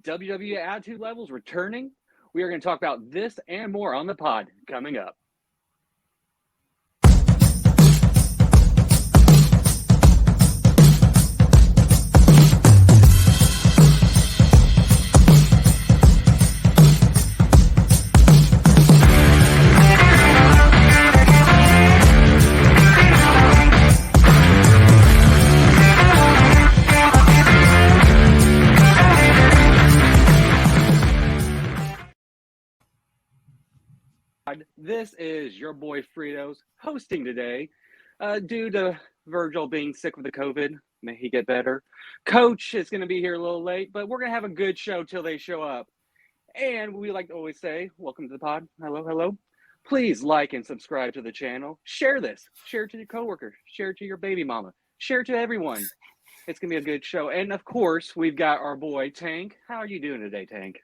WWE Attitude Levels returning. We are going to talk about this and more on the pod coming up. This is your boy Frito's hosting today. Due to Virgil being sick with the COVID, may he get better. Coach is going to be here a little late, but we're going to have a good show till they show up. And we like to always say, welcome to the pod. Hello, hello. Please like and subscribe to the channel. Share this. Share it to your coworker. Share it to your baby mama. Share it to everyone. It's going to be a good show. And, of course, we've got our boy Tank. How are you doing today, Tank?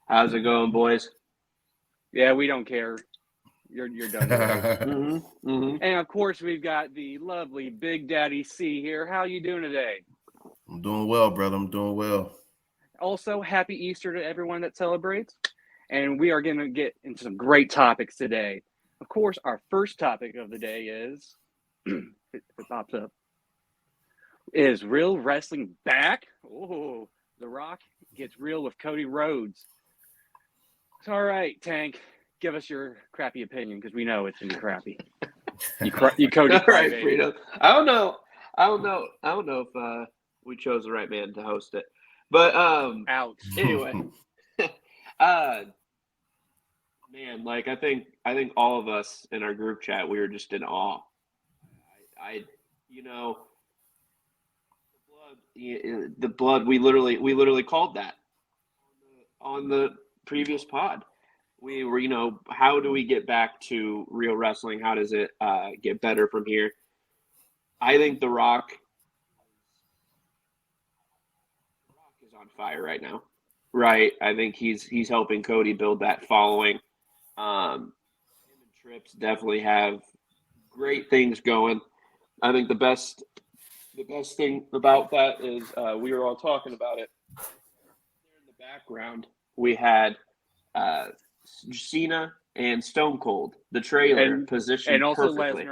How's it going, boys? Yeah, we don't care. You're done. Right? And of course, we've got the lovely Big Daddy C here. How are you doing today? I'm doing well, brother. I'm doing well. Also, happy Easter to everyone that celebrates. And we are going to get into some great topics today. Of course, our first topic of the day is, if it pops up, is real wrestling back? Oh, The Rock gets real with Cody Rhodes. It's all right, Tank. Give us your crappy opinion because we know it's gonna be crappy. You Cody. All right, Frito. I don't know if we chose the right man to host it, but Ouch. Anyway, man, like I think all of us in our group chat, we were just in awe. The blood. We literally called that on the previous pod. We were, how do we get back to real wrestling? How does it get better from here? I think The Rock is on fire right now, right? I think he's helping Cody build that following. Him and Trips definitely have great things going. I think the best thing about that is we were all talking about it. There in the background, we had Cena and Stone Cold, the trailer positioned and also perfectly.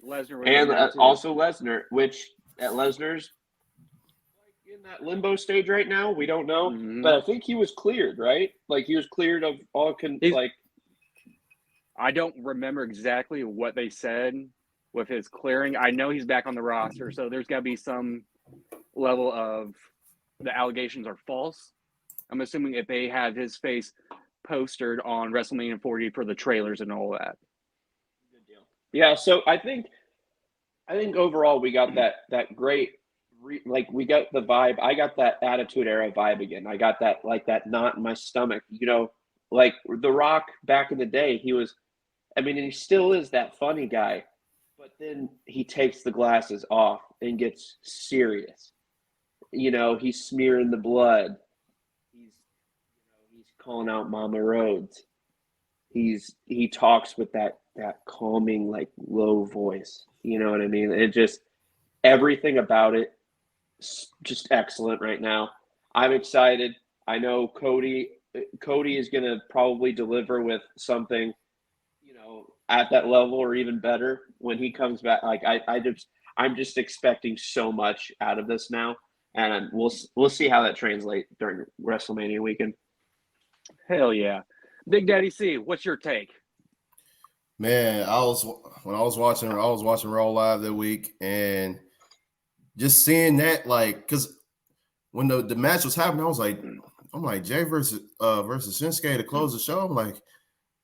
Lesnar, and also Lesnar, which at Lesnar's in that limbo stage right now. We don't know, but I think he was cleared, right? Like he was cleared of all. I don't remember exactly what they said with his clearing. I know he's back on the roster, so there's got to be some level of the allegations are false. I'm assuming if they have his face postered on WrestleMania 40 for the trailers and all that. Good deal. Yeah, so I think overall we got that great, we got the vibe. I got that Attitude Era vibe again. I got that that knot in my stomach. Like The Rock back in the day, he was, and he still is that funny guy, but then he takes the glasses off and gets serious. He's smearing the blood. Calling out Mama Rhodes. He talks with that calming, low voice. You know what I mean? It just, everything about it just excellent right now. I'm excited. I know Cody is going to probably deliver with something, at that level or even better when he comes back. I'm just expecting so much out of this now, and we'll see how that translates during WrestleMania weekend. Hell yeah. Big Daddy C, what's your take? Man, I was watching Raw Live that week, and just seeing that, because when the match was happening, I'm like Jay versus Shinsuke to close the show. I'm like,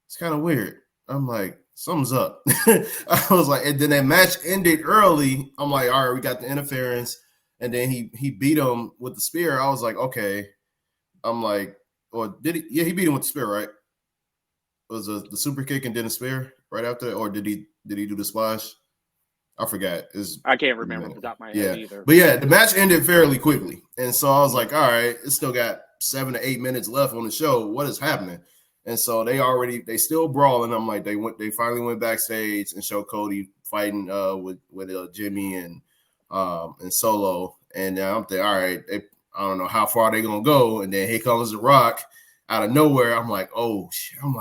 it's kind of weird. I'm like, something's up. I was like, and then that match ended early. I'm like, all right, we got the interference, and then he beat him with the spear. I was like, okay. I'm like, or did he? Yeah, he beat him with the spear, right? Was the super kick and then a spear right after, or did he do the splash? I forgot. I can't remember off the top of my head either. But yeah, the match ended fairly quickly, and so I was like, all right, it's still got 7 to 8 minutes left on the show. What is happening? And so they still brawling. I'm like, they finally went backstage and showed Cody fighting with Jimmy and Solo, and I'm thinking, all right, I don't know how far they're gonna go. And then here comes The Rock out of nowhere. I'm like, oh shit. I'm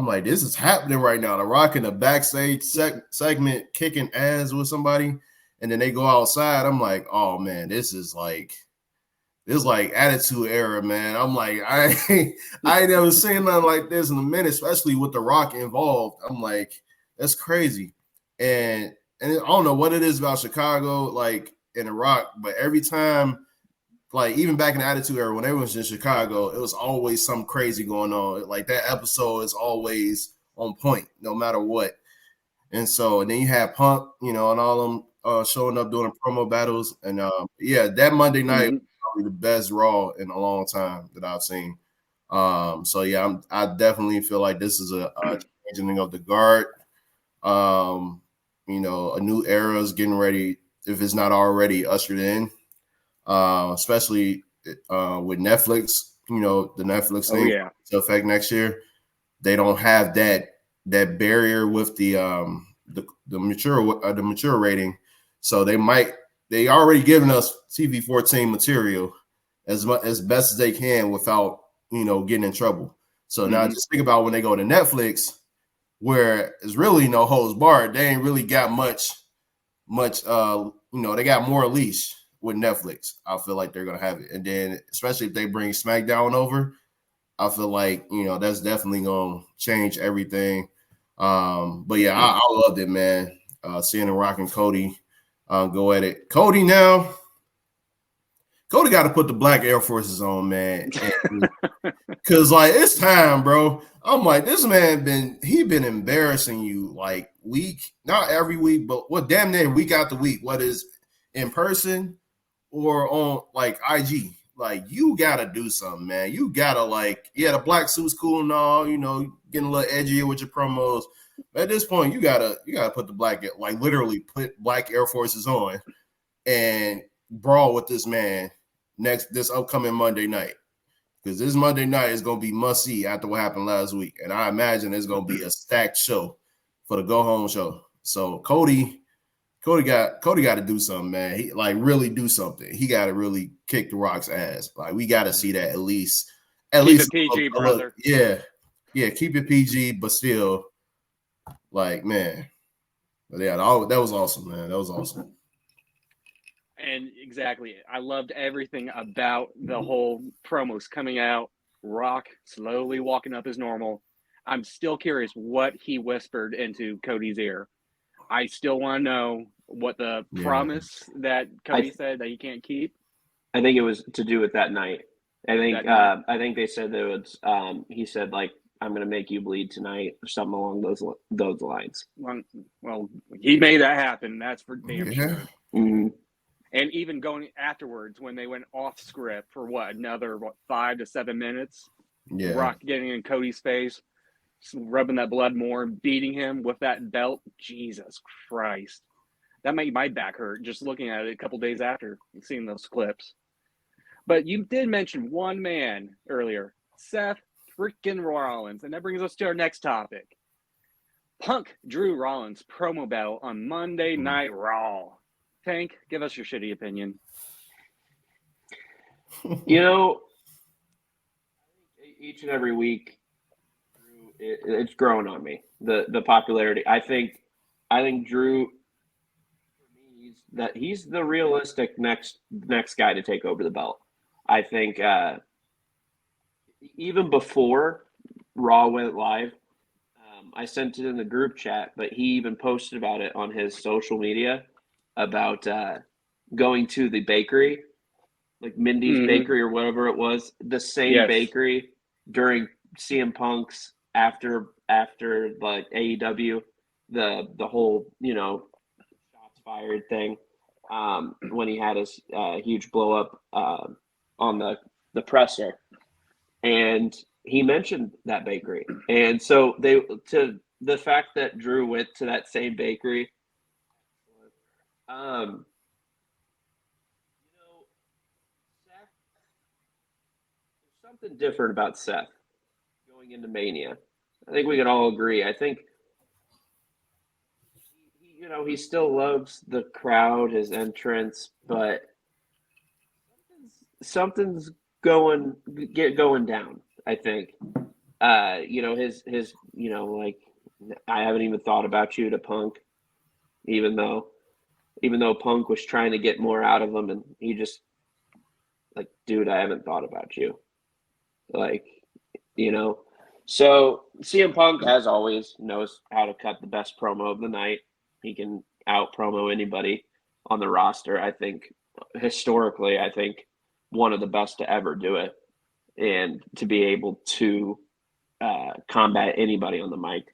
like, this is happening right now. The Rock in the backstage segment kicking ass with somebody, and then they go outside. I'm like, oh man, this is like attitude era, man. I'm like, I ain't never seen nothing like this in a minute, especially with The Rock involved. I'm like, that's crazy. And I don't know what it is about Chicago, like in The Rock, but every time, like even back in the Attitude Era, when everyone was in Chicago, it was always something crazy going on. Like that episode is always on point, no matter what. And then you have Punk, and all them showing up doing promo battles. And that Monday night was probably the best Raw in a long time that I've seen. I definitely feel like this is a changing of the guard. A new era is getting ready, if it's not already ushered in. Especially with Netflix, the Netflix thing to affect next year. They don't have that barrier with the mature rating, so they already given us TV-14 material as best as they can without getting in trouble. So now just think about when they go to Netflix, where it's really no holds barred. They ain't really got much. They got more leash with Netflix. I feel like they're gonna have it, and then especially if they bring Smackdown over, I feel like that's definitely gonna change everything. But yeah, I loved it, man. Seeing the Rock and Cody go at it. Cody got to put the black Air Forces on, man, because like it's time, bro. I'm like, this man been embarrassing you like not every week, but damn near week after week. What is in person or on like IG? Like you gotta do something, man. You gotta the black suit's cool and all, getting a little edgier with your promos. But at this point, you gotta put the literally put black Air Forces on and brawl with this man this upcoming Monday night. Because this Monday night is gonna be must see after what happened last week. And I imagine it's gonna be a stacked show for the go home show. So Cody got to do something, man. He really do something. He got to really kick the Rock's ass. Like we got to see that at least. Keep it PG, brother. Yeah, keep it PG, but still, man. But yeah, that was awesome, man. That was awesome. And exactly, I loved everything about the whole promos coming out. Rock slowly walking up as normal. I'm still curious what he whispered into Cody's ear. I still want to know what the promise that Cody said that he can't keep. I think it was to do with that night. I think they said that it was. He said I'm going to make you bleed tonight or something along those lines. Well, he made that happen. That's for damn sure. Mm-hmm. And even going afterwards when they went off script for another 5 to 7 minutes. Yeah. Rock getting in Cody's face, rubbing that blood more, beating him with that belt. Jesus Christ. That made my back hurt just looking at it a couple days after seeing those clips. But you did mention one man earlier, Seth freaking Rollins. And that brings us to our next topic. Punk Drew Rollins promo battle on Monday Night Raw. Tank, give us your shitty opinion. Each and every week, it's growing on me. The popularity. I think Drew, for me, he's the realistic next guy to take over the belt. I think even before Raw went live, I sent it in the group chat, but he even posted about it on his social media about going to the bakery, like Mindy's Bakery or whatever it was, the same bakery during CM Punk's after like AEW, the whole shots fired thing, when he had his huge blow up on the presser, and he mentioned that bakery, and so the fact that Drew went to that same bakery. Seth, there's something different about Seth going into Mania. I think we can all agree. I think he still loves the crowd, his entrance, but something's going down. I think. His like I haven't even thought about you to Punk, even though Punk was trying to get more out of him, and he just like, dude, I haven't thought about you, like, So CM Punk, as always, knows how to cut the best promo of the night. He can out promo anybody on the roster. I think historically, one of the best to ever do it, and to be able to combat anybody on the mic.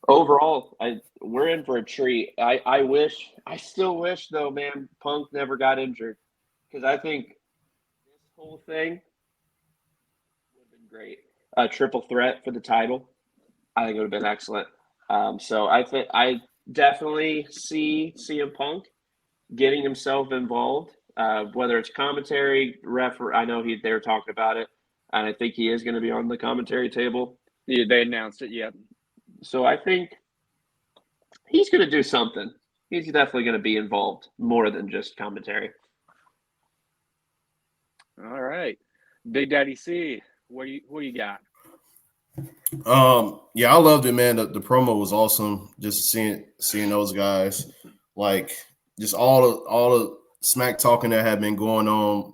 Overall, we're in for a treat. I still wish though, man, Punk never got injured, because I think this whole thing would have been great. A triple threat for the title, I think it would have been excellent. So I definitely see CM Punk getting himself involved, whether it's commentary, I know they were talking about it, and I think he is going to be on the commentary table. Yeah, they announced it, yep. So I think he's going to do something. He's definitely going to be involved more than just commentary. All right. Big Daddy C, what you got? Yeah, I loved it, man. The promo was awesome. Just seeing those guys, like, just all the smack talking that had been going on,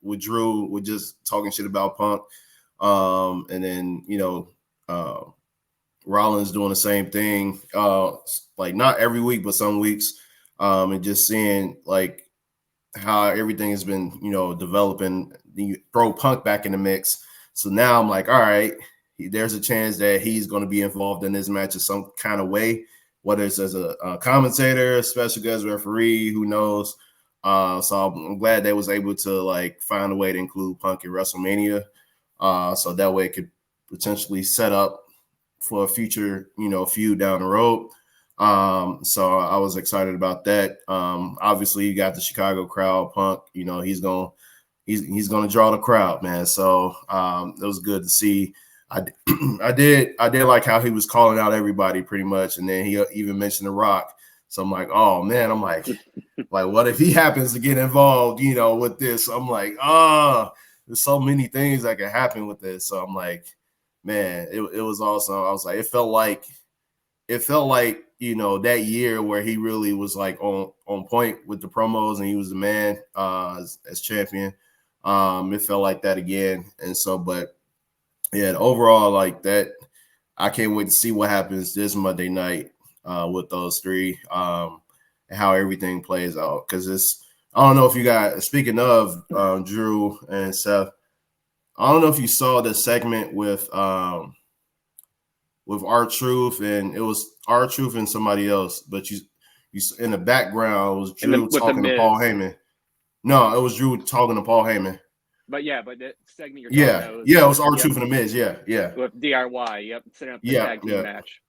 with Drew, with just talking shit about Punk. And then, Rollins doing the same thing, like not every week, but some weeks, and just seeing like how everything has been, developing. You throw Punk back in the mix, so now I'm like, all right, there's a chance that he's going to be involved in this match in some kind of way, whether it's as a commentator, special guest referee, who knows. So I'm glad they was able to like find a way to include Punk in WrestleMania, so that way it could potentially set up for a future, feud down the road. So I was excited about that. Obviously you got the Chicago crowd. Punk, he's gonna draw the crowd, man. So it was good to see. I did like how he was calling out everybody pretty much, and then he even mentioned The Rock. So I'm like, oh man, I'm like what if he happens to get involved, with this? I'm like, there's so many things that could happen with this. So I'm like, man, it was awesome. I was like, it felt like that year where he really was like on point with the promos, and he was the man as champion. It felt like that again. And so, but yeah, overall, like that, I can't wait to see what happens this Monday night with those three, and how everything plays out. Because I don't know if you guys, speaking of Drew and Seth, I don't know if you saw the segment with R-Truth, and it was R-Truth and somebody else, but you in the background was Drew talking to Paul Heyman. No, it was Drew talking to Paul Heyman. But yeah, but the segment you're talking about it was R-Truth and the Miz, yeah. With DIY, yep, setting up the tag team match.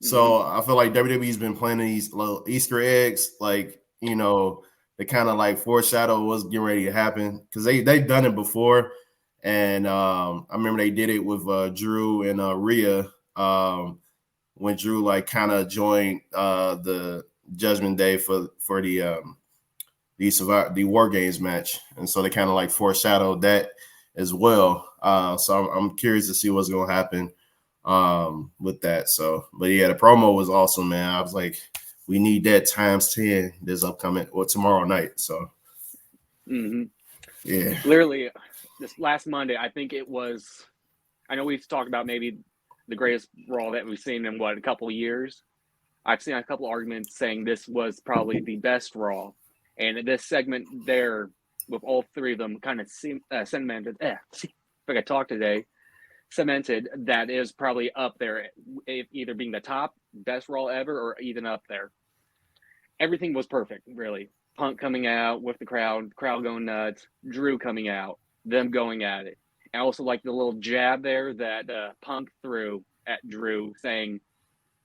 So I feel like WWE's been planning these little Easter eggs, like, they kind of like foreshadow what's getting ready to happen, because they've done it before. And I remember they did it with Drew and Rhea, when Drew like kind of joined the Judgment Day for the War Games match, and so they kind of like foreshadowed that as well. So I'm curious to see what's gonna happen with that. So, but yeah, the promo was awesome, man. I was like, we need that times 10 this upcoming or tomorrow night. So, yeah, literally. This last Monday, I think it was. I know we've talked about maybe the greatest Raw that we've seen in a couple of years. I've seen a couple of arguments saying this was probably the best Raw, and this segment there with all three of them kind of cemented. If I could talk today, cemented that is probably up there, either being the top best Raw ever or even up there. Everything was perfect, really. Punk coming out with the crowd going nuts. Drew coming out. Them going at it. I also like the little jab there that Punk threw at Drew, saying,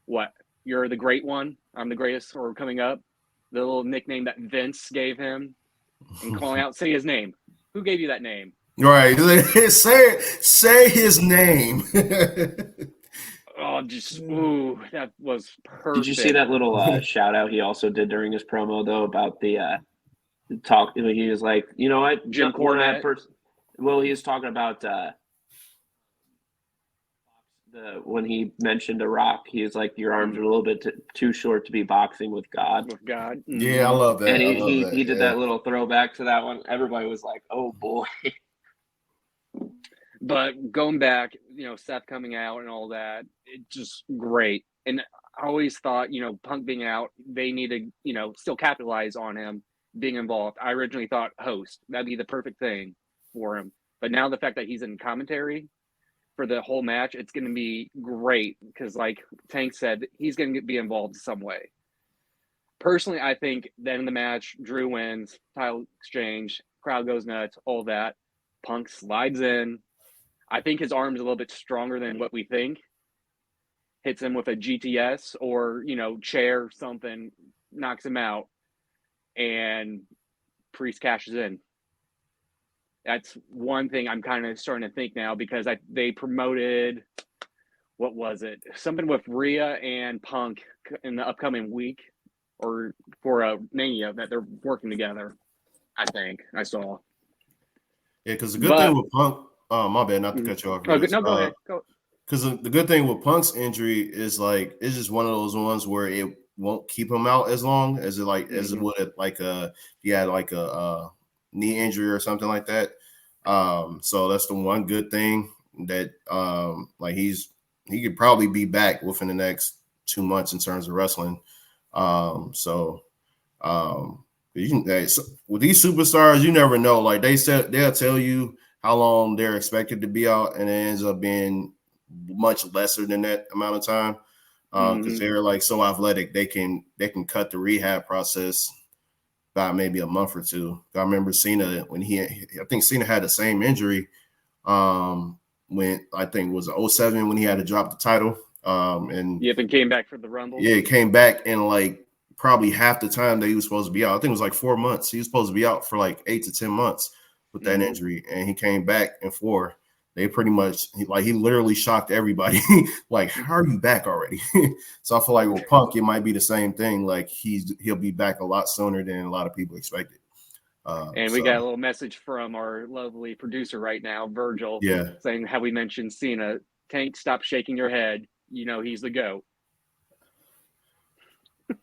what, you're the great one, I'm the greatest, or coming up. The little nickname that Vince gave him, and calling out, say his name. Who gave you that name? Right. Say his name. That was perfect. Did you see that little shout out he also did during his promo though about the He was like, you know what, Jim Cornette. Well, he was talking about when he mentioned The Rock, he was like, your arms are a little bit too short to be boxing with God. With God. Yeah, I love that. And he did that little throwback to that one. Everybody was like, oh boy. But going back, Seth coming out and all that, it's just great. And I always thought, Punk being out, they need to, still capitalize on him being involved. I originally thought host, that'd be the perfect thing for him. But now the fact that he's in commentary for the whole match, it's going to be great because, like Tank said, he's going to be involved in some way. Personally, I think then in the match, Drew wins, title exchange, crowd goes nuts, all that. Punk slides in. I think his arm's a little bit stronger than what we think. Hits him with a GTS or, chair, something, knocks him out, and Priest cashes in. That's one thing I'm kind of starting to think now because they promoted, what was it? Something with Rhea and Punk in the upcoming week or for a Mania that they're working together, I think. I saw. Yeah, because the good thing with Punk, my bad, not to cut you off. No, go ahead. Because the good thing with Punk's injury is like it's just one of those ones where it won't keep him out as long as it as it would like he had like a knee injury or something like that. So that's the one good thing that like he could probably be back within the next 2 months in terms of wrestling. With these superstars, you never know. Like they said, they'll tell you how long they're expected to be out, and it ends up being much lesser than that amount of time because they're like so athletic. They can cut the rehab process by maybe a month or two. I remember Cena when I think Cena had the same injury when I think it was 2007 when he had to drop the title. And came back for the Rumble. Yeah, he came back in like probably half the time that he was supposed to be out. I think it was like 4 months. He was supposed to be out for like 8 to 10 months with that injury, and he came back in 4. They pretty much he literally shocked everybody. Like, how are you back already? So I feel like with Punk, it might be the same thing. Like he'll be back a lot sooner than a lot of people expected. And we got a little message from our lovely producer right now, Virgil, saying how we mentioned Cena. Tank, stop shaking your head. He's the GOAT.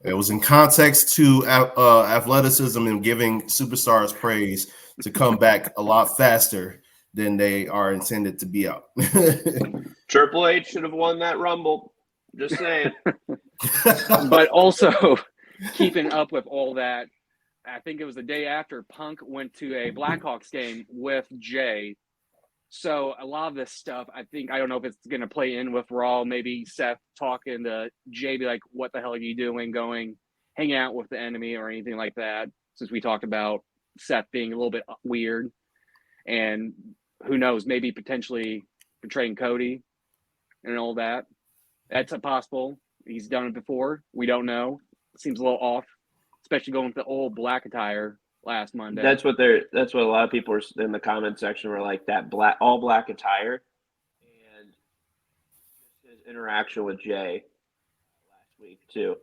It was in context to athleticism and giving superstars praise to come back a lot faster than they are intended to be out. Triple H should have won that Rumble. Just saying. But also, keeping up with all that, I think it was the day after Punk went to a Blackhawks game with Jay. So a lot of this stuff, I don't know if it's going to play in with Raw. Maybe Seth talking to Jay, be like, what the hell are you doing going, hang out with the enemy or anything like that, since we talked about Seth being a little bit weird. And who knows, maybe potentially betraying Cody and all that. That's a possible. He's done it before. We don't know. Seems a little off, especially going with the old black attire last Monday. That's what a lot of people are in the comment section were like, that all black attire and his interaction with Jay last week too.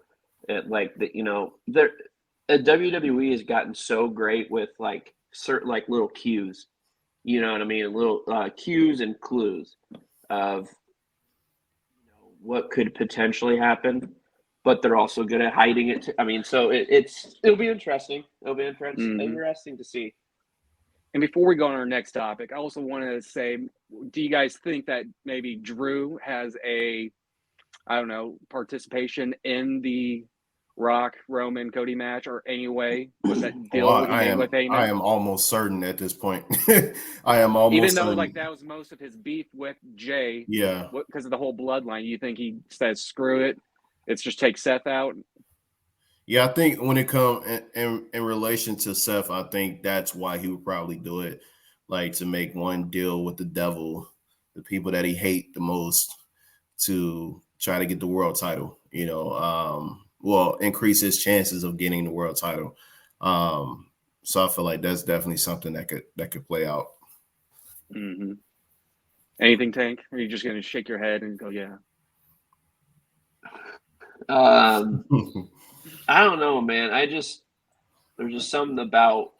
WWE has gotten so great with like certain like little cues, you know what I mean? Little cues and clues of what could potentially happen, but they're also good at hiding it. So it'll be interesting. It'll be interesting to see. And before we go on our next topic, I also wanted to say, do you guys think that maybe Drew has participation in the Rock, Roman, Cody match or any way with that deal with Heyman? I am almost certain at this point. I am almost even though certain. like that was most of his beef with Jay. Yeah. Because of the whole bloodline, you think he says, screw it, let's just take Seth out? Yeah, I think when it comes in relation to Seth, I think that's why he would probably do it, like to make one deal with the devil, the people that he hate the most, to try to get the world title, increase his chances of getting the world title. So I feel like that's definitely something that could play out. Mm-hmm. Anything, Tank? Or are you just going to shake your head and go, yeah? I don't know, man. There's just something about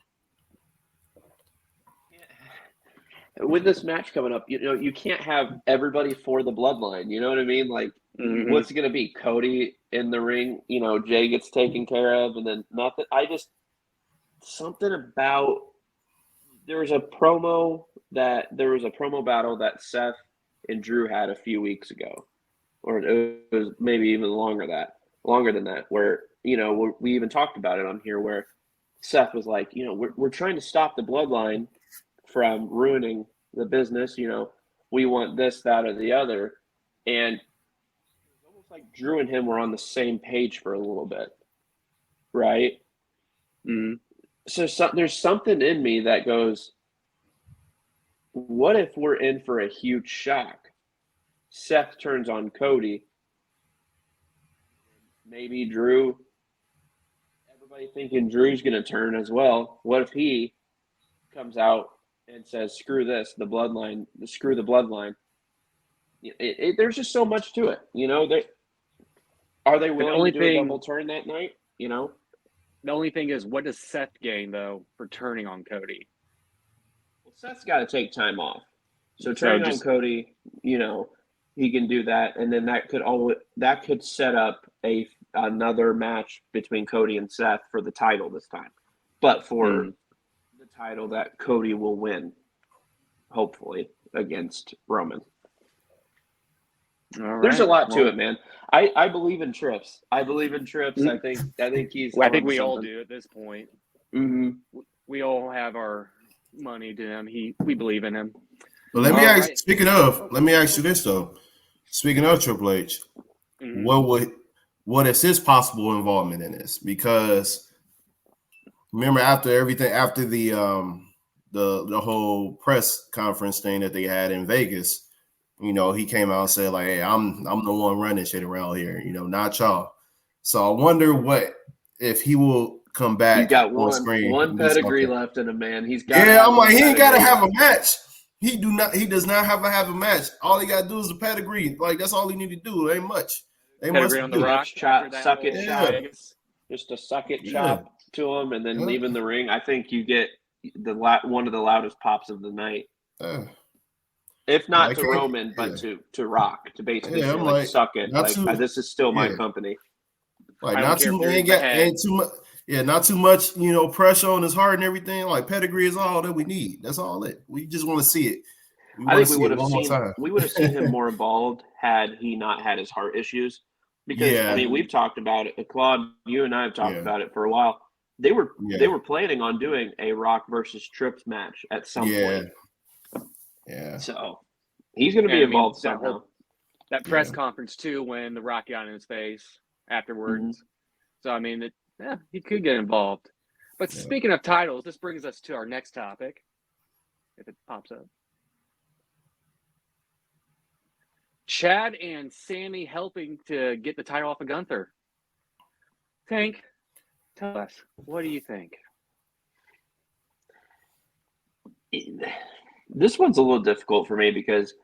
with this match coming up. You can't have everybody for the bloodline. You know what I mean? Like, what's it going to be? Cody in the ring. Jay gets taken care of, and then nothing. Something about there was a promo battle that Seth and Drew had a few weeks ago, or it was maybe even longer than that, where we even talked about it on here, where Seth was like, we're trying to stop the bloodline from ruining the business. We want this, that, or the other, and it was almost like Drew and him were on the same page for a little bit, right? Mm-hmm. So there's something in me that goes, what if we're in for a huge shock? Seth turns on Cody. Maybe Drew, everybody thinking Drew's going to turn as well. What if he comes out and says, screw this, screw the bloodline? There's just so much to it. Are they willing to do a double turn that night? The only thing is, what does Seth gain, though, for turning on Cody? Well, Seth's got to take time off. So turning on Cody, he can do that, and then that could set up another match between Cody and Seth for the title this time. But for the title that Cody will win, hopefully, against Roman. All There's right. a lot to it, man. I believe in Trips. I think he's. Well, I think we all do at this point. Mm-hmm. We all have our money to him. We believe in him. But let me ask you this though. Speaking of Triple H, what is his possible involvement in this? Because remember, after the whole press conference thing that they had in Vegas, he came out and said, like, hey, I'm the one running shit around here, not y'all. So I wonder if he will come back. He's got on screen one pedigree left in him, man. He's got. Yeah, I'm like, he ain't got to have a match. He does not have to have a match. All he got to do is the pedigree. Like, that's all he need to do. It ain't much. Pedigree on the Rock, chop, suck it, chop. Just a suck it, chop to him, and then leave in the ring. I think you get one of the loudest pops of the night. If not to Roman, but to Rock, to basically say, like, suck it. This is still my company. Like, not too much. Yeah, not too much, pressure on his heart and everything. Like, pedigree is all that we need. That's all it. We just want to see it. I think we would have seen him more involved had he not had his heart issues. Because we've talked about it. Claude, you and I have talked about it for a while. They were planning on doing a Rock versus Trips match at some point. Yeah. So he's going to be involved somehow. That press conference too, when the Rock got in his face afterwards. So he could get involved. But speaking of titles, this brings us to our next topic, if it pops up. Chad and Sami helping to get the title off of Gunther. Tank, tell us, what do you think? This one's a little difficult for me because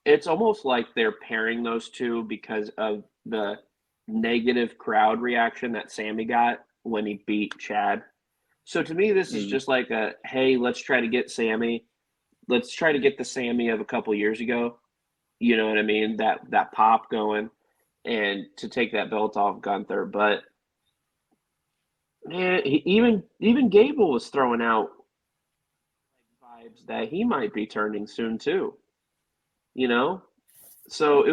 it's almost like they're pairing those two because of the negative crowd reaction that Sami got when he beat Chad. So to me, this is just like hey, let's try to get Sami. Let's try to get the Sami of a couple years ago. You know what I mean? That pop going, and to take that belt off Gunther. But man, even Gable was throwing out vibes that he might be turning soon too. So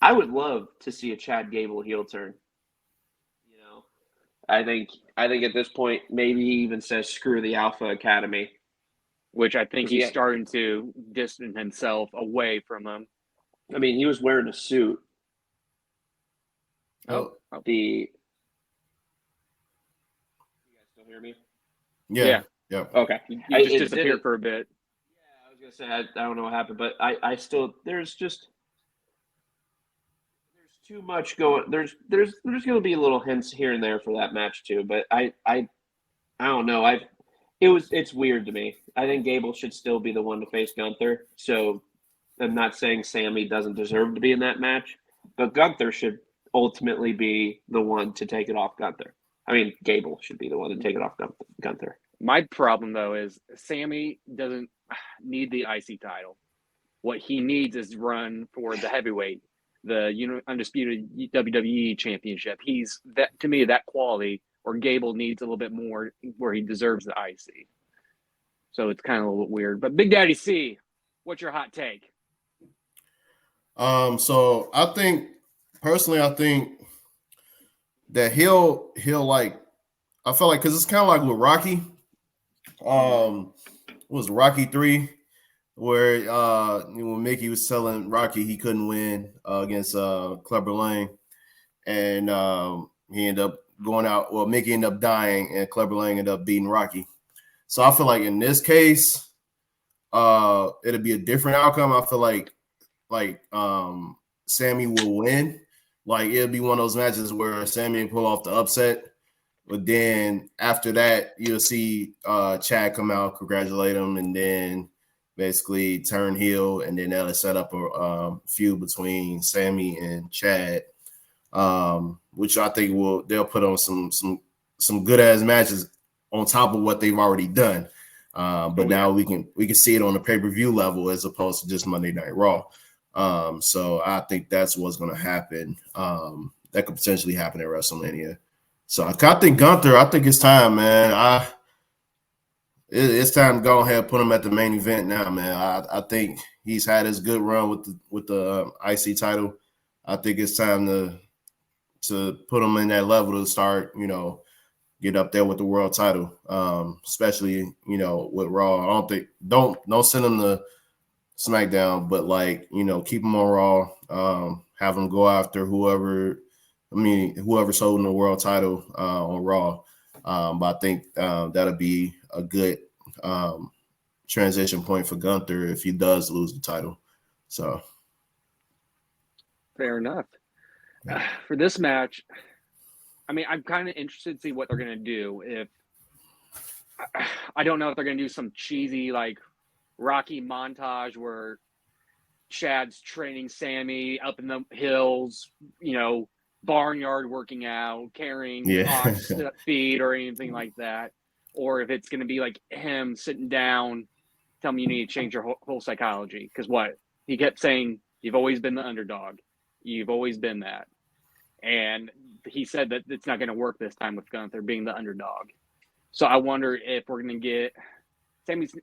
I would love to see a Chad Gable heel turn. I think at this point maybe he even says screw the Alpha Academy. Which I think he's starting to distance himself away from them. I mean, he was wearing a suit. Oh. You guys still hear me? Yeah. Okay. He just disappeared for a bit. Yeah, I was gonna say I don't know what happened, but I still there's too much going. There's gonna be little hints here and there for that match too, but I don't know. It's weird to me. I think Gable should still be the one to face Gunther. So I'm not saying Sami doesn't deserve to be in that match, but Gunther should ultimately be the one to take it off Gunther. I mean, Gable should be the one to take it off Gunther. My problem, though, is Sami doesn't need the IC title. What he needs is run for the heavyweight, the undisputed WWE championship. He's that, to me, that quality, or Gable needs a little bit more where he deserves the IC. So it's kind of a little weird. But Big Daddy C, what's your hot take? So I think that he'll like, I feel like, because it's kind of like with Rocky. It was Rocky 3, where when Mickey was telling Rocky he couldn't win against Clubber Lang, and he ended up going out. Well, Mickey ended up dying, and Clubber Lang ended up beating Rocky. So I feel like in this case, it'll be a different outcome. I feel like Sami will win. Like, it'll be one of those matches where Sami pull off the upset. But then after that, you'll see Chad come out, congratulate him, and then basically turn heel, and then that'll set up a feud between Sami and Chad, which I think they'll put on some good ass matches on top of what they've already done. But now we can see it on the pay-per-view level as opposed to just Monday Night Raw. So I think that's what's going to happen. That could potentially happen at WrestleMania. So I think Gunther, I think it's time, man. It's time to go ahead and put him at the main event now, man. I think he's had his good run with the IC title. I think it's time to put him in that level to start, get up there with the world title, especially, with Raw. Don't send him to SmackDown, but keep him on Raw, have him go after whoever's holding the world title on Raw. But I think that'll be a good transition point for Gunther if he does lose the title. So fair enough. For this match, I'm kind of interested to see what they're going to do. I don't know if they're going to do some cheesy Rocky montage where Chad's training Sami up in the hills, barnyard working out, carrying ox feed or anything like that. Or if it's going to be like him sitting down, telling me you need to change your whole psychology. Because he kept saying, you've always been the underdog. You've always been that. And he said that it's not going to work this time with Gunther being the underdog. So I wonder if we're going to get Sami's.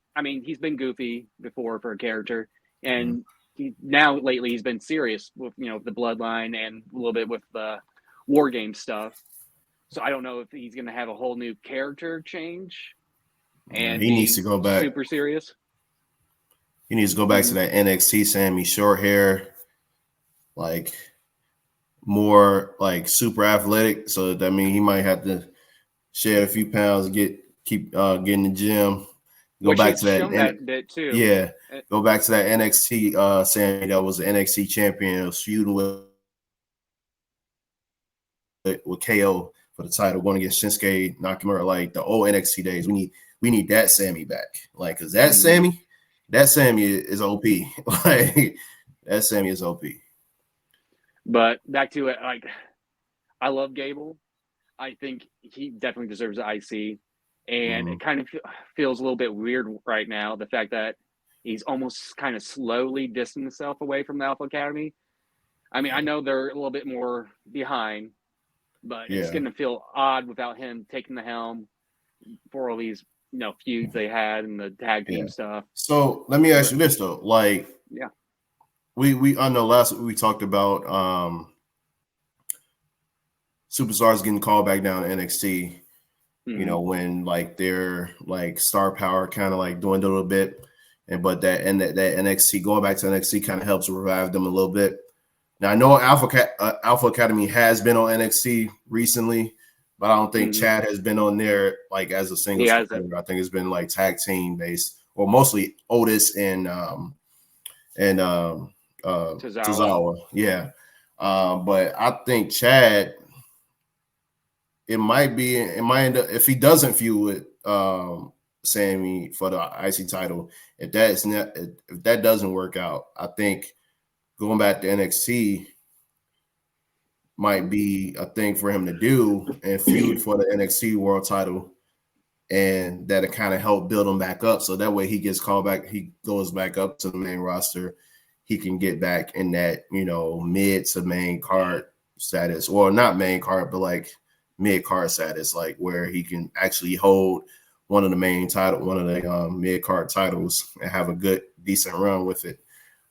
He's been goofy before for a character, and lately he's been serious with the bloodline and a little bit with the War Game stuff. So I don't know if he's going to have a whole new character change. And he needs to go back super serious. He needs to go back to that NXT Sami, short hair, more super athletic. So that means he might have to shed a few pounds, keep getting in the gym. Go back to that bit too. Yeah, go back to that NXT Sami that was the NXT champion, was feuding with KO for the title, going against Shinsuke Nakamura, the old NXT days. We need that Sami back, because that Sami is OP. That Sami is OP. But back to it, I love Gable. I think he definitely deserves the IC. And it kind of feels a little bit weird right now, the fact that he's almost kind of slowly distancing himself away from the Alpha Academy. I know they're a little bit more behind, but it's going to feel odd without him taking the helm for all these feuds they had and the tag team stuff. So let me ask you this though, we I know last week we talked about superstars getting called back down to NXT. When their star power kind of dwindled a little bit, but that NXT, going back to NXT, kind of helps revive them a little bit. Now I know Alpha Academy has been on NXT recently, but I don't think Chad has been on there as a single. I think it's been tag team based, or mostly Otis and Tozawa. Yeah, but I think Chad. It might end up, if he doesn't feud with Sami for the IC title, if that doesn't work out, I think going back to NXT, might be a thing for him to do and feud for the NXT World Title, and that'll kind of help build him back up. So that way he gets called back, he goes back up to the main roster. He can get back in that, mid to main card status, or not main card, but like mid card status, like where he can actually hold one of the mid card titles and have a good, decent run with it.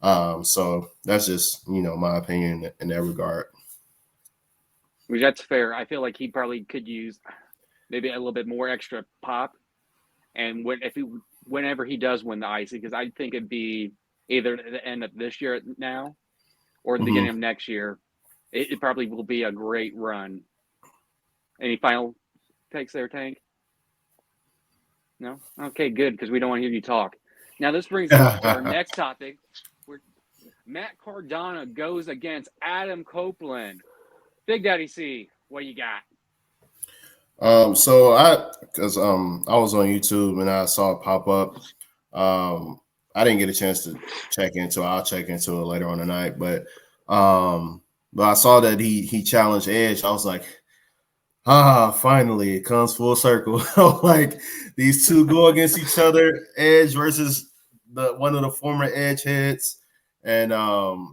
So that's just, my opinion in that regard. Which that's fair. I feel like he probably could use maybe a little bit more extra pop, and whenever he does win the IC, because I think it'd be either at the end of this year now or the beginning of next year. It probably will be a great run. Any final takes there, Tank? No? Okay, good, because we don't want to hear you talk. Now, this brings us to our next topic, where Matt Cardona goes against Adam Copeland. Big Daddy C, what you got? So I was on YouTube and I saw it pop up. I didn't get a chance to check into it. I'll check into it later on tonight, but I saw that he challenged Edge. I was like, finally it comes full circle. Like these two go against each other, Edge versus one of the former Edge heads. And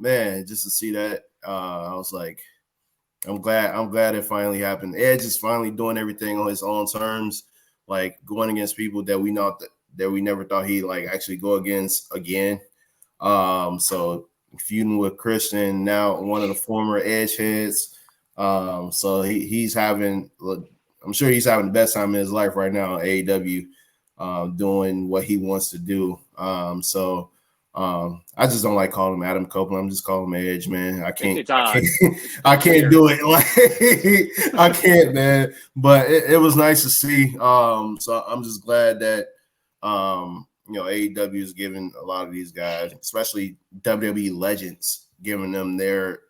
man, just to see that, I was like, I'm glad it finally happened. Edge is finally doing everything on his own terms, like going against people that we never thought he'd like actually go against again. So feuding with Christian, now one of the former Edge heads. So he's having, I'm sure he's having the best time in his life right now on AEW, doing what he wants to do. I just don't like calling him Adam Copeland. I'm just calling him Edge, man. I can't do it. Like I can't, man. But it was nice to see. So I'm just glad that AEW is giving a lot of these guys, especially WWE legends, giving them their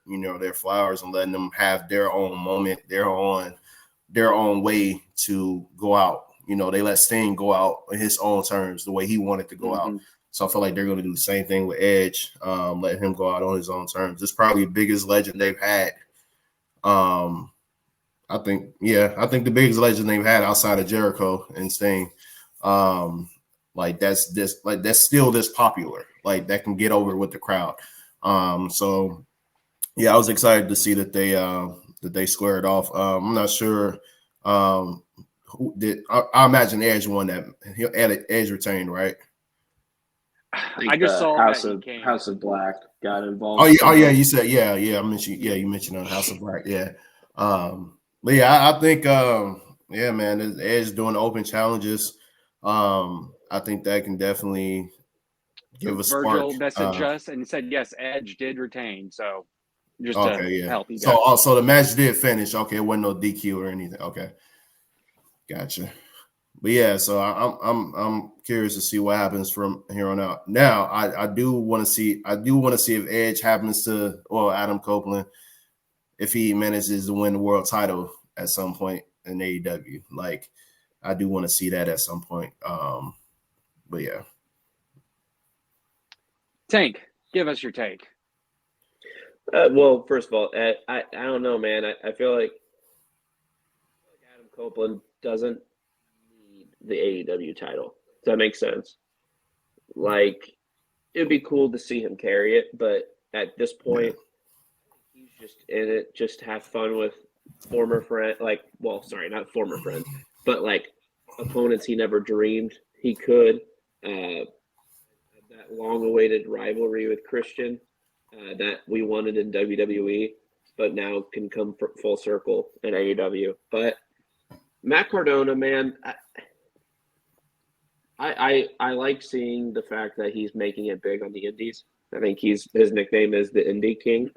flowers and letting them have their own moment, their own way to go out. They let Sting go out on his own terms, the way he wanted to go out. So I feel like they're going to do the same thing with Edge, let him go out on his own terms. It's probably the biggest legend they've had. I think the biggest legend they've had outside of Jericho and Sting. That's still this popular, like that can get over with the crowd. So yeah, I was excited to see that they squared off. I'm not sure who did. I imagine Edge won that. Edge retained, right? I just saw House of Black got involved. Oh yeah, you said I mentioned you mentioned on House of Black, yeah. But yeah, I think man, Edge doing open challenges. I think that can definitely give a spark. Virgil messaged us and said yes, Edge did retain. So just to help you guys. So also the match did finish. Okay, it wasn't no DQ or anything. Okay, gotcha. But yeah, so I'm curious to see what happens from here on out. Now, I do want to see if Edge happens to, or Adam Copeland, if he manages to win the world title at some point in AEW. Like, I do want to see that at some point. But yeah. Tank, give us your take. Well, first of all, I don't know, man. I feel like Adam Copeland doesn't the AEW title. Does that make sense? Like, it'd be cool to see him carry it, but at this point, he's just in it, just to have fun with former friend, not former friends, but like opponents he never dreamed he could. That long-awaited rivalry with Christian that we wanted in WWE, but now can come full circle in AEW. But Matt Cardona, man, I like seeing the fact that he's making it big on the indies. I think his nickname is the Indie King.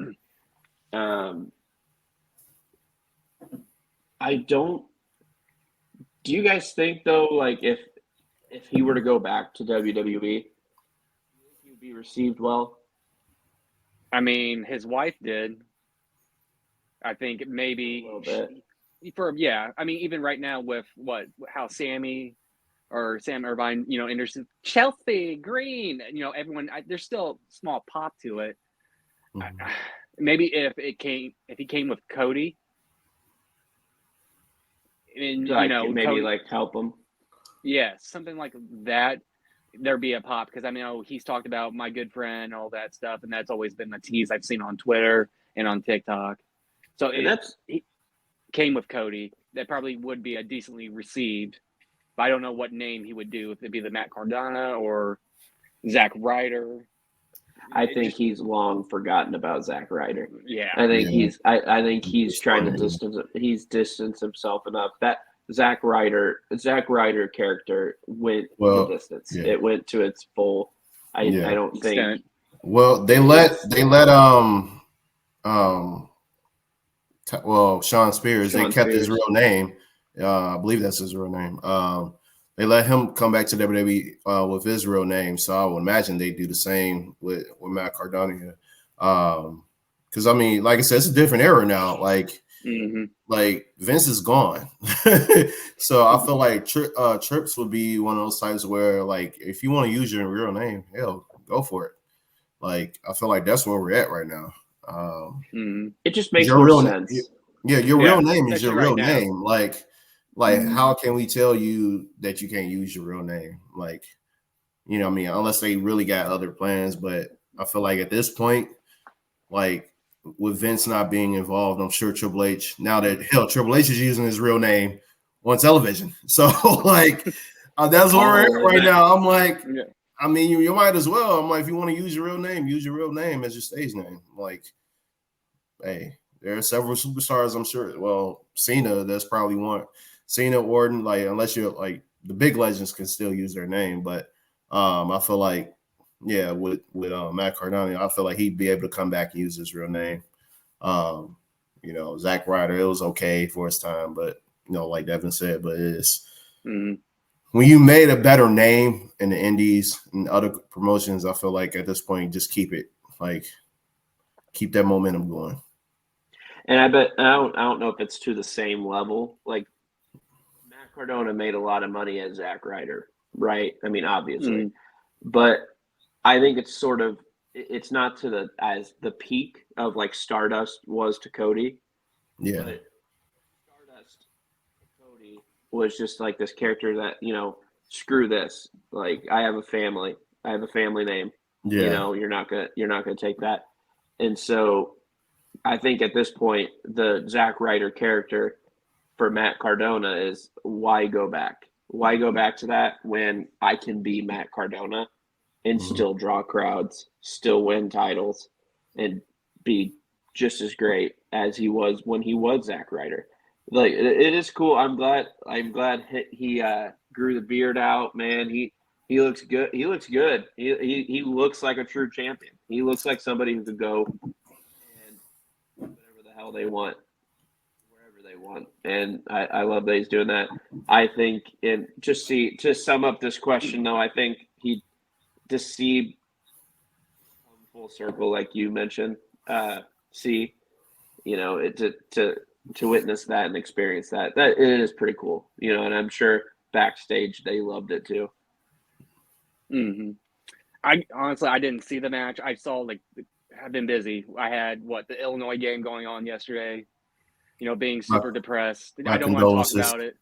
Do you guys think though, like if he were to go back to WWE, he would be received well? I mean, his wife did. I think maybe A little bit. I mean, even right now with how Sami or Sam Irvine, interested Chelsea Green, everyone, there's still small pop to it. Mm-hmm. maybe if he came with Cody, and Like, maybe Cody, like help him. yeah, something like that. There'd be a pop because I know he's talked about my good friend, all that stuff, and that's always been a tease I've seen on Twitter and on TikTok. So he came with Cody. That probably would be a decently received. But I don't know what name he would do, if it'd be the Matt Cardona or Zack Ryder. I think he's long forgotten about Zack Ryder. Yeah, I think he's trying to distance himself enough. That Zack Ryder character went the distance. Yeah. It went to its full. I don't think. Well, they let Sean Spears. They kept his real name. I believe that's his real name. They let him come back to WWE with his real name. So I would imagine they do the same with Matt Cardona. Because I mean, like I said, it's a different era now. Like Vince is gone. So I feel like Trips would be one of those types where, like, if you want to use your real name, hell, go for it. Like, I feel like that's where we're at right now. It just makes more sense. Your real name is your real name. Like, how can we tell you that you can't use your real name? Like, you know what I mean? Unless they really got other plans. But I feel like at this point, like, with Vince not being involved, I'm sure Triple H, now that Triple H is using his real name on television. So, like, that's where we're at right now. I'm like, I mean, you might as well. I'm like, if you want to use your real name, use your real name as your stage name. Like, hey, there are several superstars, I'm sure. Well, Cena, that's probably one. Cena, Orton, like, unless you're like the big legends can still use their name, but I feel like, yeah, with Matt Cardona, I feel like he'd be able to come back and use his real name. Zack Ryder, it was okay for his time, but like Devin said, but it is when you made a better name in the indies and other promotions, I feel like at this point, just keep it, like, keep that momentum going. And I don't know if it's to the same level. Like, Matt Cardona made a lot of money as Zack Ryder, right? I mean, obviously, but I think it's not as the peak of like Stardust was to Cody. Yeah. But Stardust to Cody was just like this character that, screw this. Like, I have a family name. Yeah. You're not gonna take that. And so I think at this point, the Zack Ryder character for Matt Cardona is, why go back? Why go back to that when I can be Matt Cardona and still draw crowds, still win titles, and be just as great as he was when he was Zack Ryder? Like, it is cool. I'm glad he grew the beard out, man. He looks good. He looks good. He looks like a true champion. He looks like somebody who could go and whatever the hell they want, wherever they want. And I love that he's doing that. I think, and to sum up this question, though, I think to see full circle, like you mentioned, to witness that and experience that it is pretty cool, and I'm sure backstage they loved it too. I honestly didn't see the match. I saw, like, I've been busy. I had the Illinois game going on yesterday, being super depressed. I don't want to talk about it.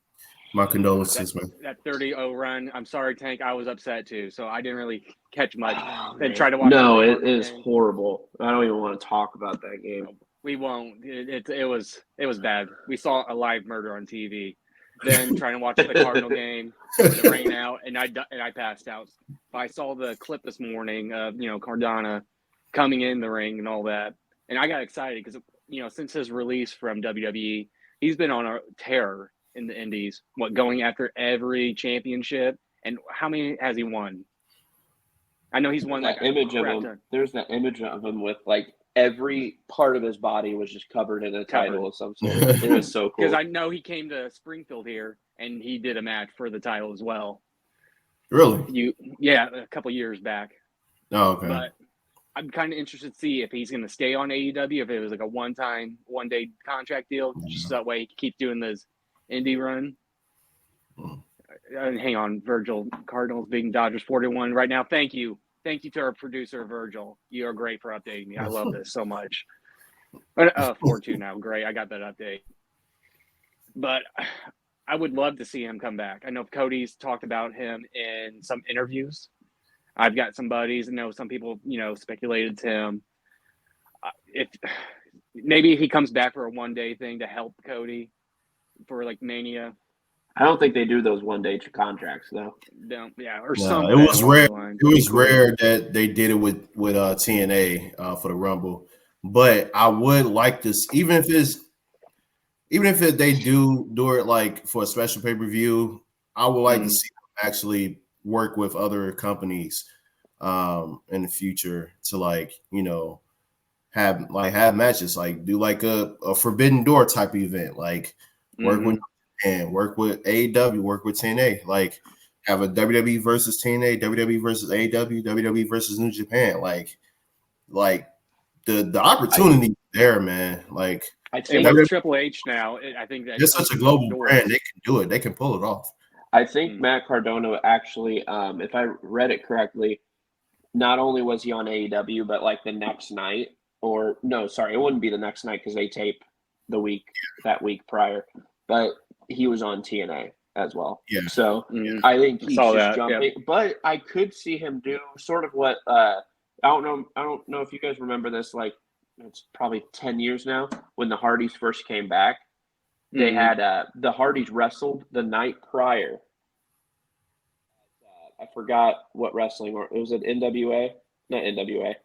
My condolences, man. That 30-0 run. I'm sorry, Tank. I was upset too, so I didn't really catch much. Then try to watch. No, it is horrible. I don't even want to talk about that game. We won't. It was bad. We saw a live murder on TV. Then trying to watch the Cardinal game, the rain out, and I passed out. But I saw the clip this morning of Cardona coming in the ring and all that, and I got excited because since his release from WWE, he's been on a tear in the indies, going after every championship. And how many has he won? I know he's won that image of him. There's that image of him with, like, every part of his body was just covered in a title of some sort. It was so cool. Because I know he came to Springfield here and he did a match for the title as well. Really? A couple years back. Oh, okay. But I'm kind of interested to see if he's going to stay on AEW, if it was like a one-day contract deal, just that way he keeps doing this indie run. Hang on, Virgil. Cardinals beating Dodgers 41 right now. Thank you to our producer, Virgil. You are great for updating me. I love this so much. 4-2 now. Great. I got that update. But I would love to see him come back. I know Cody's talked about him in some interviews. I've got some buddies, and know some people, speculated to him. If maybe he comes back for a one-day thing to help Cody for like Mania. I don't think they do those one-day contracts though. Or something. It was rare. It was rare that they did it with TNA for the Rumble. But I would like this, even if they do it like for a special pay-per-view, I would like to see them actually work with other companies in the future to have matches, like do like a Forbidden Door type event, like work with AEW, work with TNA, like have a WWE versus TNA, WWE versus AEW, WWE versus New Japan, like the opportunity there, man. Like I think with Triple H now, I think that it's such a global brand, they can do it, they can pull it off. I think Matt Cardona actually, if I read it correctly, not only was he on AEW, but like the next night, it wouldn't be the next night because they tape that week prior, but he was on TNA as well. Yeah. So I think he's just jumping. Yeah. But I could see him do sort of what I don't know if you guys remember this, like it's probably 10 years now when the Hardys first came back. They had the Hardys wrestled the night prior. I forgot what wrestling, or it was an NWA, not NWA,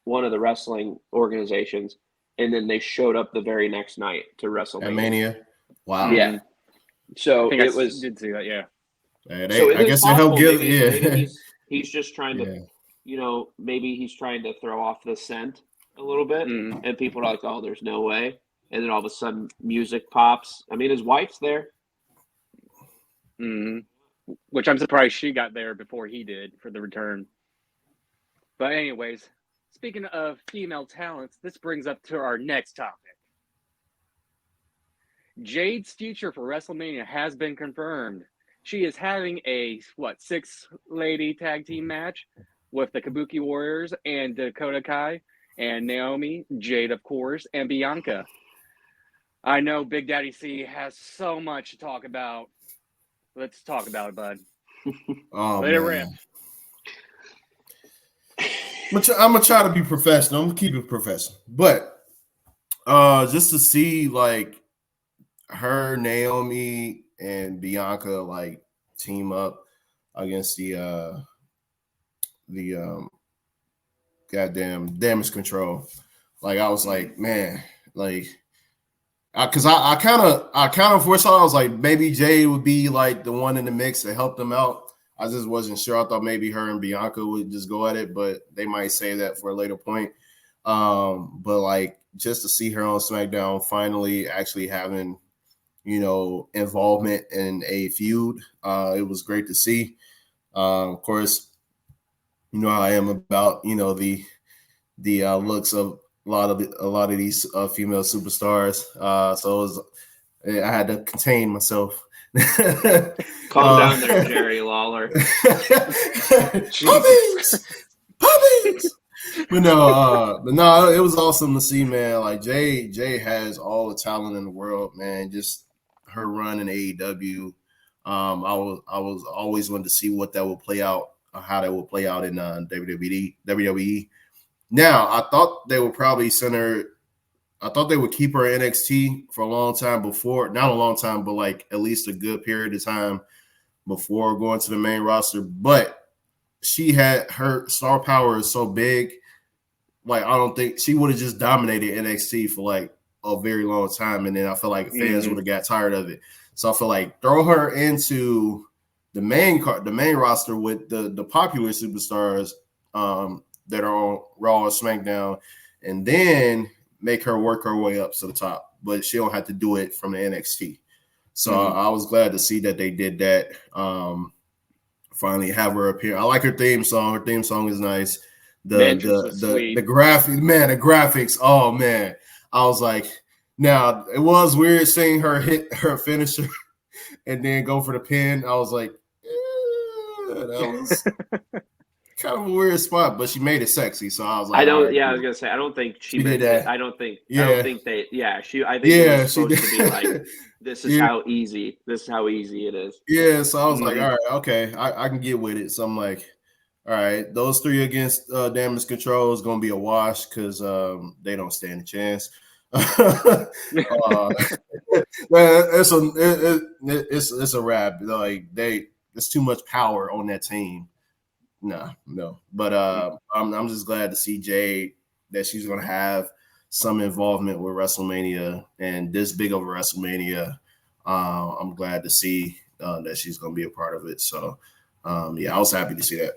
one of the wrestling organizations, and then they showed up the very next night to WrestleMania. Mania. Wow. Yeah. So I did see that. Yeah. I guess they help give. Maybe he's just trying to, maybe he's trying to throw off the scent a little bit, and people are like, "Oh, there's no way." And then all of a sudden, music pops. I mean, his wife's there. Which I'm surprised she got there before he did for the return. But anyways, speaking of female talents, this brings up to our next topic. Jade's future for WrestleMania has been confirmed. She is having a 6-lady tag team match with the Kabuki Warriors and Dakota Kai and Naomi, Jade, of course, and Bianca. I know Big Daddy C has so much to talk about. Let's talk about it, bud. Let it rip. I'm gonna try to be professional. I'm gonna keep it professional, but just to see like her, Naomi, and Bianca like team up against the goddamn Damage Control. Like I was like, man, like. Because I kind of foresaw, I was like, maybe Jade would be like the one in the mix to help them out. I just wasn't sure. I thought maybe her and Bianca would just go at it, but they might say that for a later point. But like just to see her on SmackDown finally actually having, involvement in a feud, it was great to see. Of course, how I am about the looks of a lot of these female superstars. So I had to contain myself. Calm down there, Jerry Lawler. Puppies. But no, it was awesome to see, man. Like Jade has all the talent in the world, man. Just her run in AEW. I was always wanted to see what that would play out, how that would play out in WWE. Now, I thought they would probably I thought they would keep her in NXT for a long time before, not a long time, but like at least a good period of time before going to the main roster. But she had her star power is so big. Like, I don't think she would have just dominated NXT for like a very long time. And then I feel like fans would have got tired of it. So I feel like throw her into the main roster with the popular superstars, that are on Raw or SmackDown, and then make her work her way up to the top. But she don't have to do it from the NXT. So I was glad to see that they did that. Finally have her appear. I like her theme song. Her theme song is nice. The graphics. Oh man. I was like, now it was weird seeing her hit her finisher and then go for the pin. I was like, that was kind of a weird spot, but she made it sexy. So I was like, I don't. right, Yeah, cool. I was gonna say I don't think she did meant that. it. I don't think. Yeah. I don't think they. Yeah, I think it was supposed to be like, this is how easy. This is how easy it is. Yeah. So I was like, all right, okay, I can get with it. So I'm like, all right, those three against Damage Control is gonna be a wash because they don't stand a chance. It's a wrap. Like there's too much power on that team. No. But I'm just glad to see Jade, that she's gonna have some involvement with WrestleMania and this big of a WrestleMania. I'm glad to see that she's gonna be a part of it. So yeah, I was happy to see that.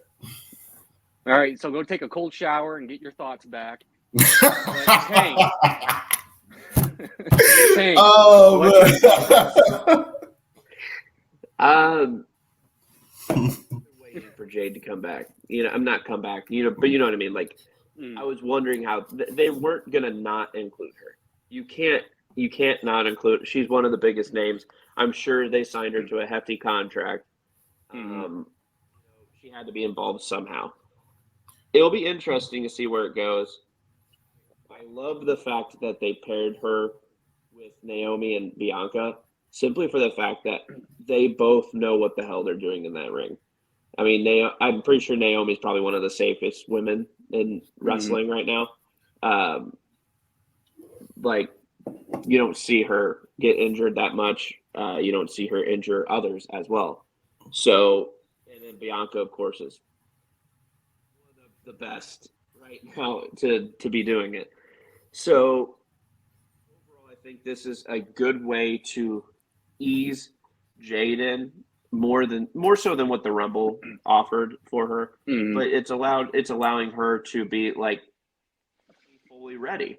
All right, so go take a cold shower and get your thoughts back. Tank. Oh man. Waiting for Jade to come back. I'm not come back. But you know what I mean. Like, I was wondering how they weren't gonna not include her. You can't not include. She's one of the biggest names. I'm sure they signed her to a hefty contract. She had to be involved somehow. It'll be interesting to see where it goes. I love the fact that they paired her with Naomi and Bianca, simply for the fact that they both know what the hell they're doing in that ring. I mean, I'm pretty sure Naomi's probably one of the safest women in wrestling right now. Like, you don't see her get injured that much. You don't see her injure others as well. So, and then Bianca, of course, is one of the best right now to be doing it. So, overall, I think this is a good way to ease Jade in more so than what the Rumble offered for her. But it's allowing her to be like fully ready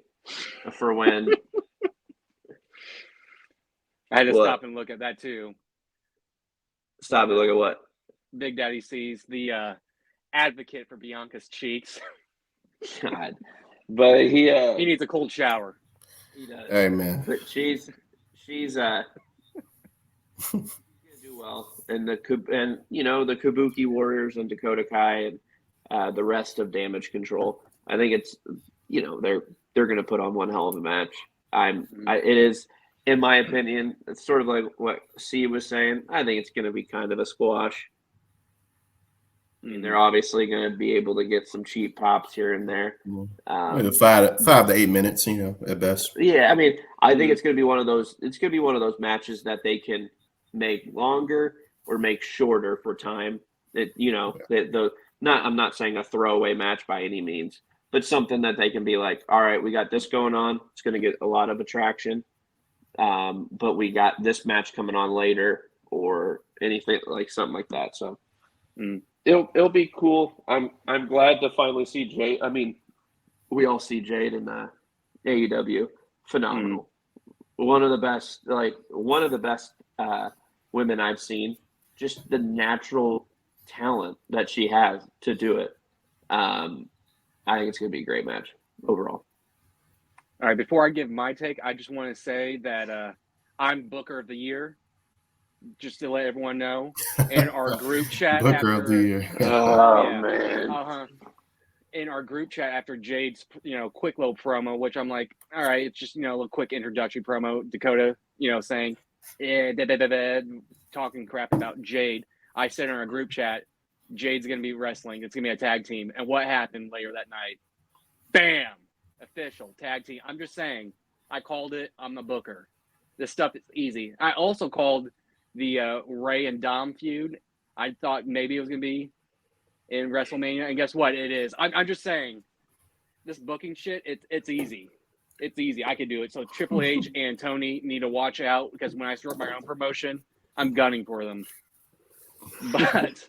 for when. I had to stop and look at that too. Stop and look at what? Big Daddy sees the advocate for Bianca's cheeks. God, but he needs a cold shower. He does. Hey man, but she's gonna do well, and the Kabuki Warriors and Dakota Kai and the rest of Damage Control. I think it's they're gonna put on one hell of a match. It is. In my opinion, it's sort of like what C was saying. I think it's going to be kind of a squash. I mean, they're obviously going to be able to get some cheap pops here and there. 5 to 8 minutes, at best. Yeah, I mean, I think it's going to be one of those. It's going to be one of those matches that they can make longer or make shorter for time. I'm not saying a throwaway match by any means, but something that they can be like, all right, we got this going on. It's going to get a lot of attraction. But we got this match coming on later, or anything like something like that. So it'll be cool. I'm glad to finally see Jade. I mean, we all see Jade in the AEW. Phenomenal. One of the best women I've seen. Just the natural talent that she has to do it. I think it's going to be a great match overall. All right, before I give my take, I just want to say that I'm Booker of the Year, just to let everyone know. In our group chat. Booker of the Year. Man. In our group chat after Jade's, quick little promo, which I'm like, all right, it's just, a little quick introductory promo. Dakota, saying, talking crap about Jade. I said in our group chat, Jade's going to be wrestling. It's going to be a tag team. And what happened later that night? Bam! Official tag team. I'm just saying, I called it. I'm the Booker. This stuff is easy. I also called the Ray and Dom feud. I thought maybe it was going to be in WrestleMania, and guess what? It is. I'm just saying, this booking shit, it's easy. It's easy. I can do it. So Triple H and Tony need to watch out, because when I start my own promotion, I'm gunning for them. But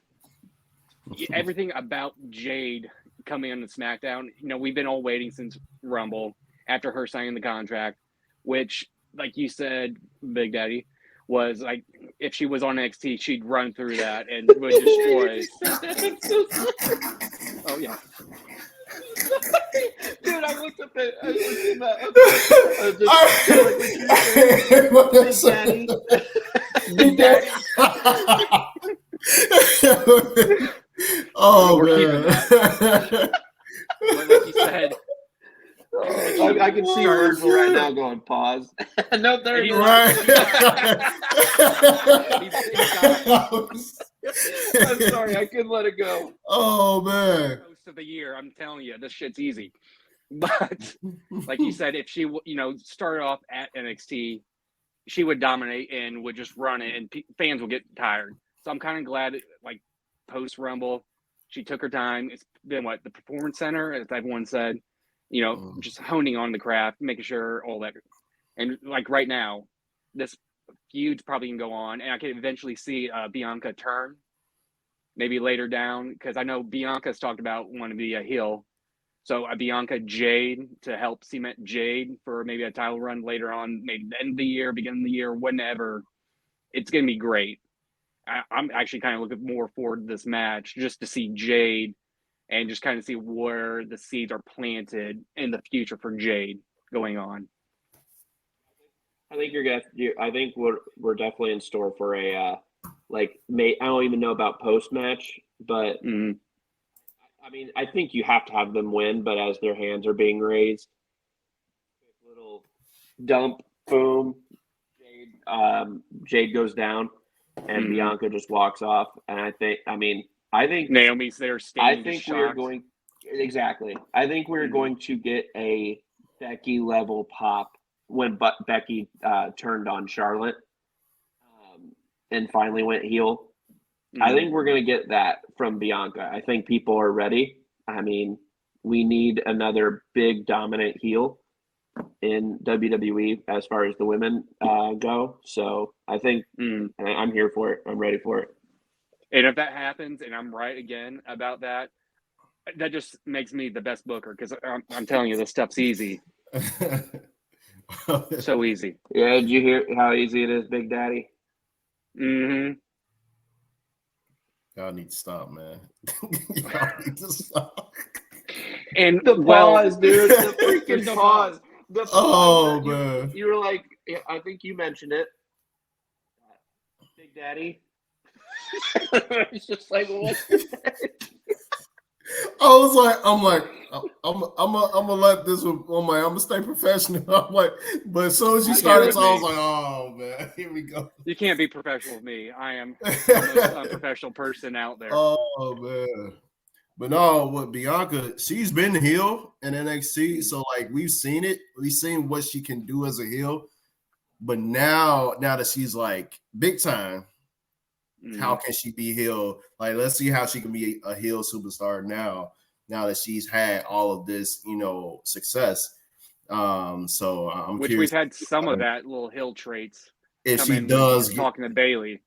everything about Jade coming on the Smackdown, we've been all waiting since Rumble after her signing the contract, which, like you said, Big Daddy, was like, if she was on NXT, she'd run through that and would destroy. Oh yeah. Dude, I looked up at Big Daddy. Oh, We're man. keeping But like you said, I can see Virgil right now going, pause. No, there He's you Right. I'm sorry, I couldn't let it go. Oh, man. most of the year, I'm telling you, this shit's easy. But like you said, if she started off at NXT, she would dominate and would just run it, and fans will get tired. So I'm kind of glad, like post Rumble, she took her time. It's been the Performance Center, as everyone said, just honing on the craft, making sure all that. And like right now, this feud's probably can go on, and I can eventually see Bianca turn, maybe later down, because I know Bianca's talked about wanting to be a heel. So Bianca Jade to help cement Jade for maybe a title run later on, maybe the end of the year, beginning of the year, whenever. It's going to be great. I'm actually kind of looking more forward to this match just to see Jade and just kind of see where the seeds are planted in the future for Jade going on. I think I think we're definitely in store for a I don't even know about post match, but I mean, I think you have to have them win, but as their hands are being raised, little dump, boom, Jade goes down, and Bianca just walks off. And I think Naomi's there standing. I think we are going exactly. I think we're going to get a Becky level pop when Becky turned on Charlotte and finally went heel. I think we're going to get that from Bianca. I think people are ready. I mean, we need another big dominant heel in WWE as far as the women go. So I think I'm here for it. I'm ready for it. And if that happens, and I'm right again about that, that just makes me the best booker, because I'm telling you, this stuff's easy. So easy. Yeah, did you hear how easy it is, Big Daddy? Mm-hmm. Y'all need to stop, man. Y'all need to stop. And the pause, dude. The freaking pause. The pause. Oh, man. You were like, I think you mentioned it. Big Daddy. It's just like, what? I'm gonna let this one. I'm gonna stay professional. I'm like, but as soon as you started, I was like, oh man, here we go. You can't be professional with me. I am the most unprofessional person out there. Oh man, but no, with Bianca, she's been heel in NXT, so like we've seen it. We've seen what she can do as a heel, but now that she's like big time. How can she be heel? Like, let's see how she can be a heel superstar now that she's had all of this, success. So I'm Which curious. We've had some of that little heel traits. If she does, talking to Bailey.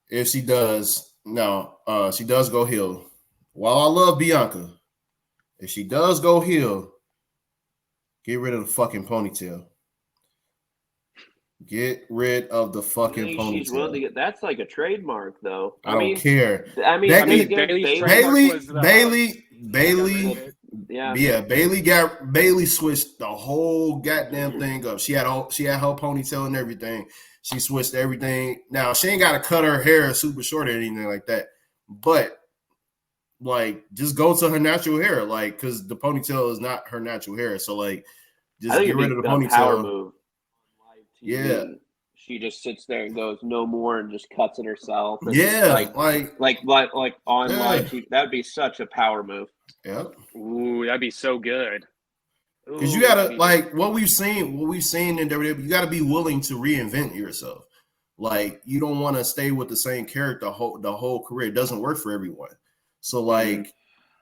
If she does, she does go heel. While I love Bianca, if she does go heel, get rid of the fucking ponytail. Get rid of the fucking ponytail. She's willing to get that's like a trademark, though. I don't care. I mean, Bailey switched the whole goddamn thing up. She had her ponytail and everything. She switched everything. Now she ain't got to cut her hair super short or anything like that. But like, just go to her natural hair, like, because the ponytail is not her natural hair. So like, just get rid of the ponytail. Power move. Yeah, she just sits there and goes no more and just cuts it herself. Yeah, like on live TV. That would be such a power move. Yeah. Ooh, that'd be so good. Because you gotta like what we've seen in WWE. You gotta be willing to reinvent yourself. Like, you don't want to stay with the same character the whole career. It doesn't work for everyone. So like,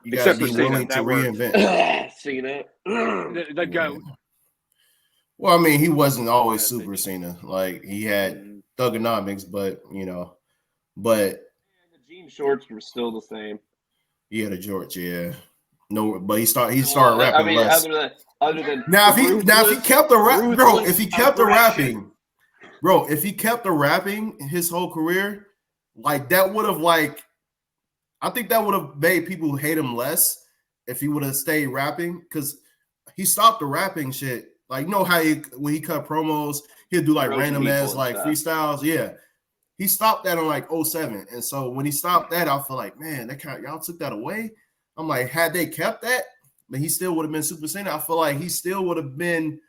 you gotta be willing to reinvent. Cena, the GOAT. Well, I mean, he wasn't always Super Cena. Like, he had thugonomics, but the jean shorts were still the same. Yeah, the George, yeah. No, but he started rapping less. Other than if he kept the rap, bro, if he kept the rapping his whole career, like, that would have, like, I think that would have made people hate him less if he would have stayed rapping, because he stopped the rapping shit. Like, how when he cut promos, he'll do like random ass like freestyles. Yeah. he stopped that on like 07. And so when he stopped that, I feel like, man, y'all took that away. I'm like, had they kept that, then he still would have been Super Saiyan. I feel like he still would have been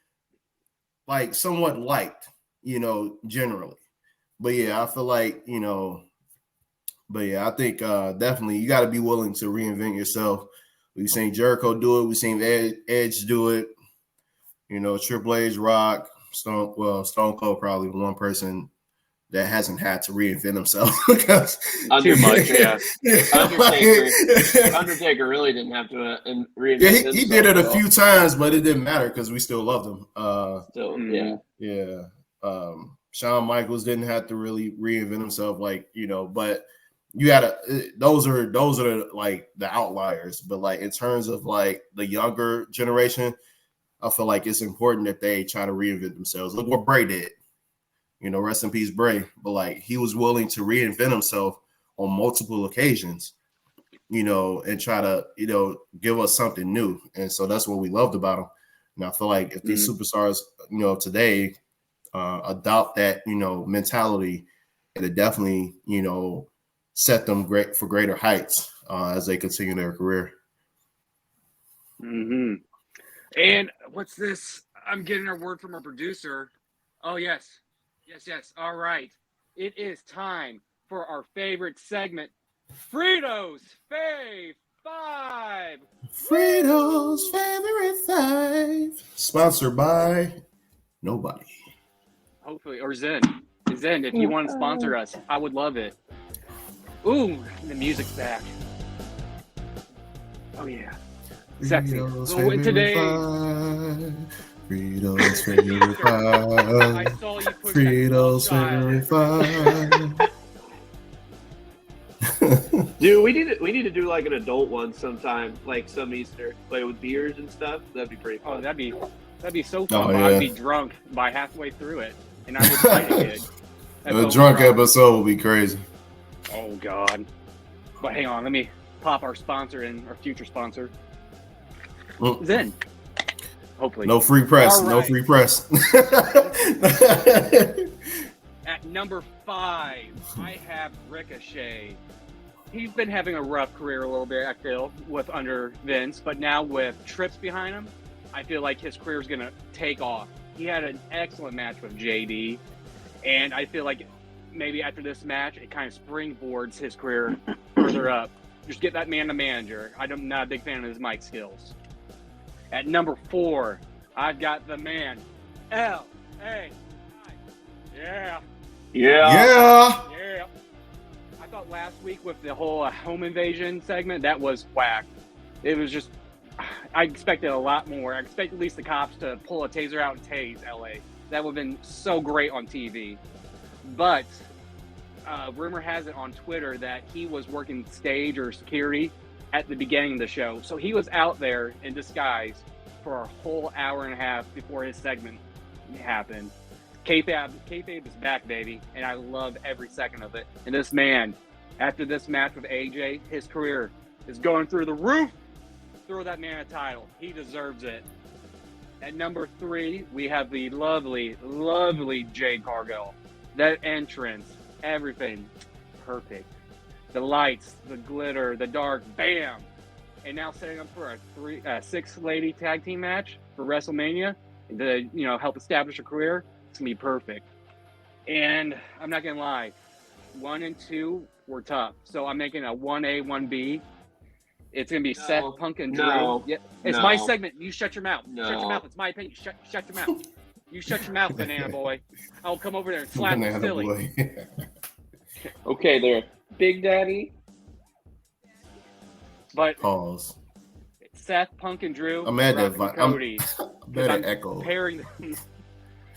like somewhat liked, generally. But yeah, I feel like, I think definitely you got to be willing to reinvent yourself. We've seen Jericho do it. We've seen Edge do it. Triple H, Rock, Stone Cold, probably one person that hasn't had to reinvent himself. Too much, yeah. Undertaker really didn't have to reinvent himself. He did it a few times, but it didn't matter because we still loved him. Shawn Michaels didn't have to really reinvent himself, but you gotta. Those are like the outliers. But like in terms of like the younger generation, I feel like it's important that they try to reinvent themselves. Look what Bray did. Rest in peace, Bray. But like he was willing to reinvent himself on multiple occasions, and try to, give us something new. And so that's what we loved about him. And I feel like if these superstars, today adopt that, mentality, it'll definitely, set them for greater heights as they continue their career. Mm-hmm. And what's this? I'm getting a word from our producer. Oh, yes. Yes. All right. It is time for our favorite segment, Frito's Fave 5. Frito's Favorite 5. Sponsored by nobody. Hopefully. Or Zen. Zen, if you want to sponsor us, I would love it. Ooh, the music's back. Oh, yeah. Sexy. Today. Frito's Favorite 5. I saw you push Frito's Favorite 5. Dude, we need to do like an adult one sometime, like some Easter, like with beers and stuff. That'd be pretty fun. Oh, that'd be so fun. Yeah. I'd be drunk by halfway through it, and I would fight a kid. The drunk episode will be crazy. Oh God! But hang on, let me pop our sponsor in, our future sponsor, Zen. Hopefully, no free press. Right. No free press. At number 5, I have Ricochet. He's been having a rough career a little bit, I feel, with under Vince, but now with Trips behind him, I feel like his career is going to take off. He had an excellent match with JD, and I feel like maybe after this match, it kind of springboards his career further up. Just get that man the manager. I'm not a big fan of his mic skills. At number 4, I've got the man, L.A. Yeah. I thought last week with the whole home invasion segment, that was whack. It was just, I expected a lot more. I expected at least the cops to pull a taser out and tase LA. That would have been so great on TV. But rumor has it on Twitter that he was working stage or security at the beginning of the show. So he was out there in disguise for a whole hour and a half before his segment happened. Kayfabe is back, baby, and I love every second of it. And this man, after this match with AJ, his career is going through the roof. Throw that man a title. He deserves it. At number 3, we have the lovely, lovely Jade Cargill. That entrance, everything, perfect. The lights, the glitter, the dark, bam! And now setting up for a 6-lady tag team match for WrestleMania to help establish a career. It's gonna be perfect. And I'm not gonna lie, 1 and 2 were tough. So I'm making a 1A, 1B. It's gonna be Seth, Punk, and Drew. Yeah, it's my segment. You shut your mouth. Shut your mouth. It's my opinion. Shut your mouth. You shut your mouth, Banana Boy. I'll come over there and slap you silly. Okay, there, Big Daddy. But pause. Seth, Punk, and Drew. I'm mad at Cody. I'm echo.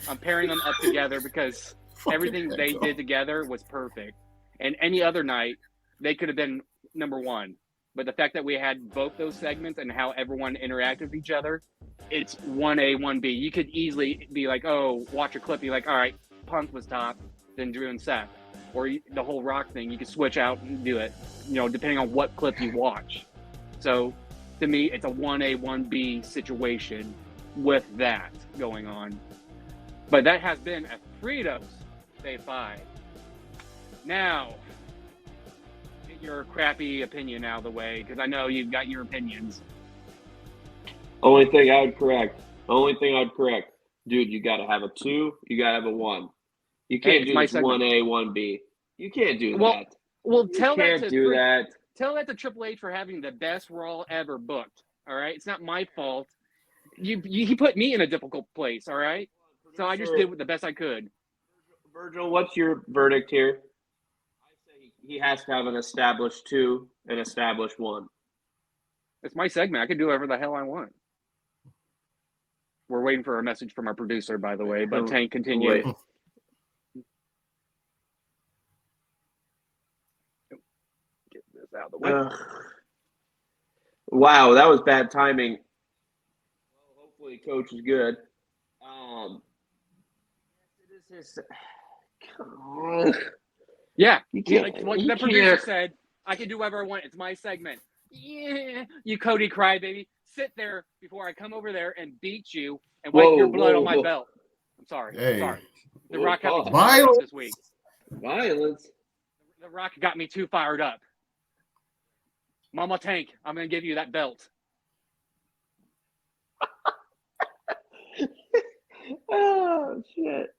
I'm pairing them up together because everything they did together was perfect. And any other night, they could have been number 1. But the fact that we had both those segments and how everyone interacted with each other, it's 1A, 1B. You could easily be like, oh, watch a clip. Be like, all right, Punk was top, then Drew and Seth. Or the whole Rock thing, you could switch out and do it, depending on what clip you watch. So, to me, it's a 1A, 1B situation with that going on. But that has been a Frito's Fave 5. Now, get your crappy opinion out of the way, because I know you've got your opinions. Only thing I'd correct. Dude, you got to have a 2. You got to have a 1. You can't do this 1A, 1B. You can't do that. Well, tell that. Tell that to Triple H for having the best Raw ever booked. All right, it's not my fault. He put me in a difficult place. All right, so I just did the best I could. Virgil, what's your verdict here? I say he has to have an established 2, an established 1. It's my segment. I can do whatever the hell I want. We're waiting for a message from our producer, by the way. But Tank, continue. Get this out of the way. Wow, that was bad timing. Well, hopefully, Coach is good. Yeah, you can't. The producer said, I can do whatever I want. It's my segment. Yeah, you Cody crybaby. Sit there before I come over there and beat you and wipe your blood on my belt. I'm sorry. Hey. I'm sorry. The Rock got me too Violence fired up this week. Violence. The Rock got me too fired up. Mama Tank, I'm going to give you that belt. Oh, shit.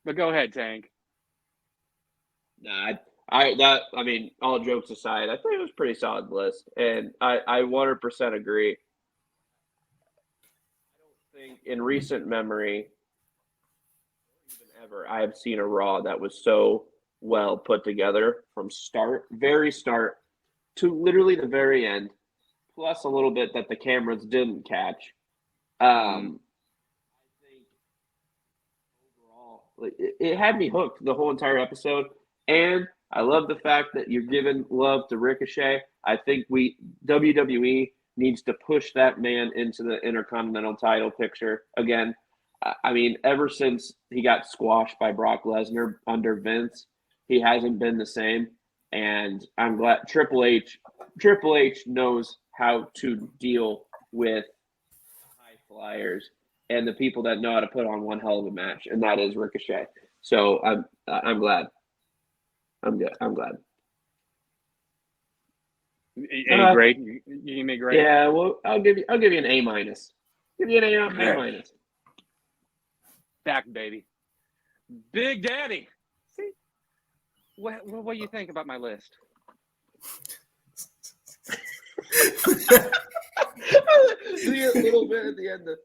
But go ahead, Tank. Nah, I mean, all jokes aside, I think it was a pretty solid list, and I 100% agree. I don't think in recent memory, even ever, I have seen a Raw that was so well put together from very start to literally the very end, plus a little bit that the cameras didn't catch. I think overall, it had me hooked the whole entire episode, and I love the fact that you're giving love to Ricochet. I think WWE needs to push that man into the Intercontinental title picture again. I mean, ever since he got squashed by Brock Lesnar under Vince, he hasn't been the same. And I'm glad Triple H knows how to deal with high flyers and the people that know how to put on one hell of a match, and that is Ricochet. So I'm glad. I'm good. I'm glad. A grade? You give me a grade? Yeah, well, I'll give you an A minus. Give you an A minus. Back, baby. Big Daddy. See, what do you think about my list? A little bit at the end of.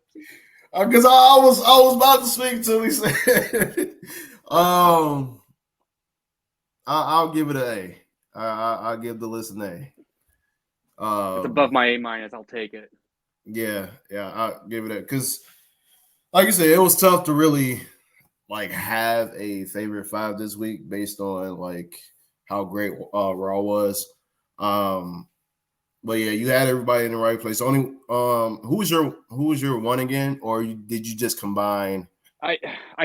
Because I was about to speak to him. He said, I'll give it an A. I'll give the list an A. It's above my A minus. I'll take it. Yeah, I'll give it a, because like you said, it was tough to really like have a favorite 5 this week based on like how great Raw was. But yeah, you had everybody in the right place. Only who was your 1 again, or did you just combine? I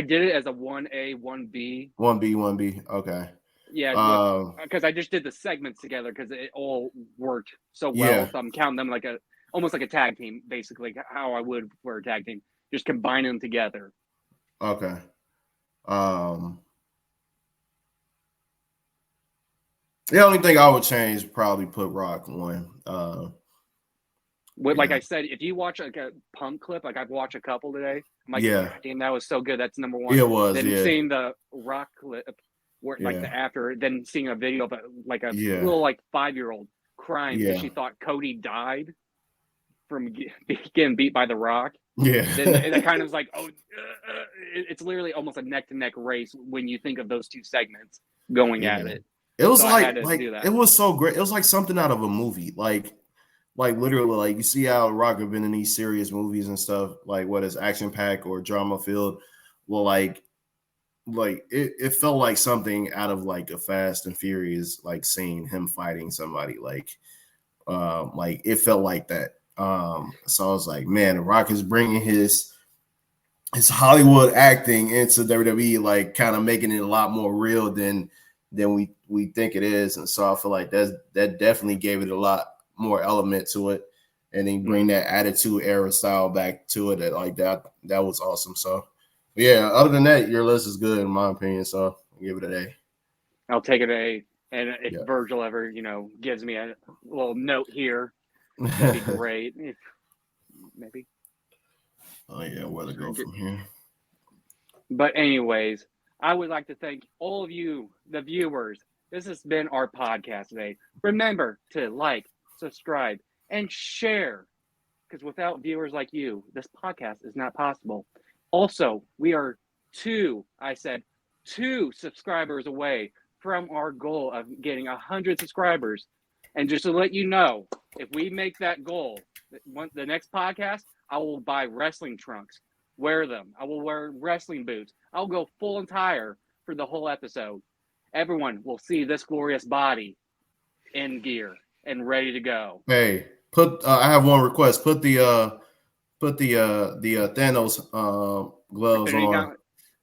did it as a 1A, 1B. 1B. Okay. Yeah, because I just did the segments together because it all worked so well. Yeah. So I'm counting them like almost like a tag team, basically how I would for a tag team. Just combine them together. Okay. The only thing I would change probably put Rock 1. Like I said, if you watch like a Punk clip, like I've watched a couple today, I'm like, Yeah. damn, that was so good. That's number 1. It was. Then yeah. seeing the Rock clip, where like the after, then seeing a video of like a little like 5-year-old crying because she thought Cody died from getting beat by the Rock. Yeah. Then it kind of was like, it's literally almost a neck-to-neck race when you think of those 2 segments going at it. It was so like it was so great. It was like something out of a movie. Like literally, like you see how Rock have been in these serious movies and stuff, like what is action packed or drama filled. Well, like it felt like something out of like a Fast and Furious, like seeing him fighting somebody. Like it felt like that. So I was like, man, Rock is bringing his Hollywood acting into WWE, like kind of making it a lot more real than we think it is. And so I feel like that definitely gave it a lot more element to it, and then bring that Attitude Era style back to it. That was awesome. So Yeah, other than that, your list is good in my opinion. So I'll give it an A. I'll take it A. And if Yeah. Virgil ever, gives me a little note here, that'd be great. Maybe. Oh yeah, where to go from here? But anyways, I would like to thank all of you, the viewers. This has been our podcast today. Remember to like, subscribe, and share, because without viewers like you, this podcast is not possible. Also, we are two subscribers away from our goal of getting 100 subscribers. And just to let you know, if we make that goal, the next podcast, I will buy wrestling trunks, wear them. I will wear wrestling boots. I'll go full entire for the whole episode. Everyone will see this glorious body in gear and ready to go. Hey, I have one request. Put the Thanos gloves on.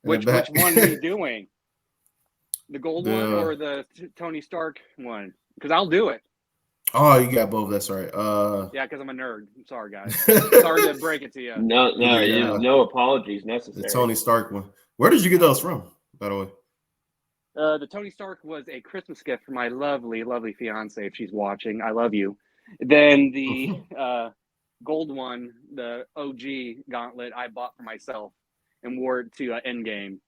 Which one are you doing? The gold one or the Tony Stark one? Because I'll do it. Oh, you got both. That's right. Yeah, because I'm a nerd. I'm sorry, guys. Sorry to break it to you. No apologies necessary. The Tony Stark one. Where did you get those from, by the way? The Tony Stark was a Christmas gift for my lovely, lovely fiance. If she's watching, I love you. Then the gold one, the OG gauntlet, I bought for myself and wore it to Endgame.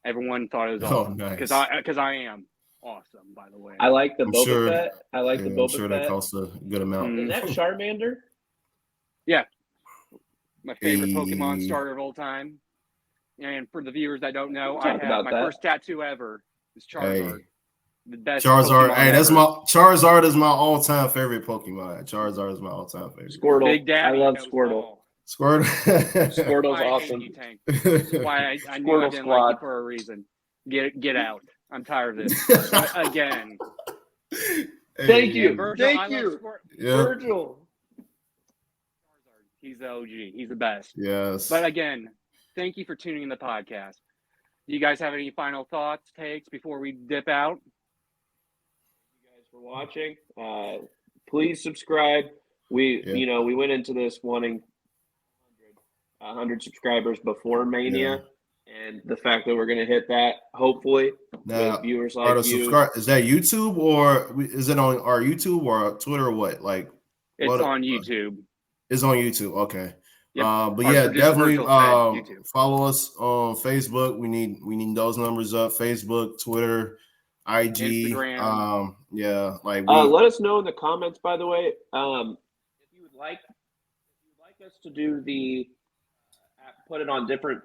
Everyone thought it was awesome because I am awesome. By the way, I like the Boba Fett. I like the Boba I'm sure Fett. that costs a good amount. Is that Charmander? Yeah, my favorite Pokemon starter of all time. And for the viewers that don't know, I have my first tattoo ever. It's Charizard. The best Charizard. Pokemon Hey, that's ever. Charizard is my all-time favorite Pokemon. Charizard is my all-time favorite. Squirtle. Big Daddy. I love Squirtle. Squirtle's awesome. This is why I knew I didn't like you for a reason. Get out. I'm tired of this. Again. Thank you. Virgil, Thank you. Virgil. He's the OG. He's the best. Yes. But again, thank you for tuning in the podcast. Do you guys have any final thoughts, takes before we dip out? Thank you guys for watching. Please subscribe. We went into this wanting 100 subscribers before Mania, and the fact that we're going to hit that, hopefully, with viewers like you. Is that YouTube or is it on our YouTube or Twitter or what? Like, it's on YouTube. It's on YouTube. Okay. Yep. But yeah, definitely follow us on Facebook. We need those numbers up. Facebook, Twitter, IG, Instagram. Let us know in the comments, by the way, if you would like us to do the put it on different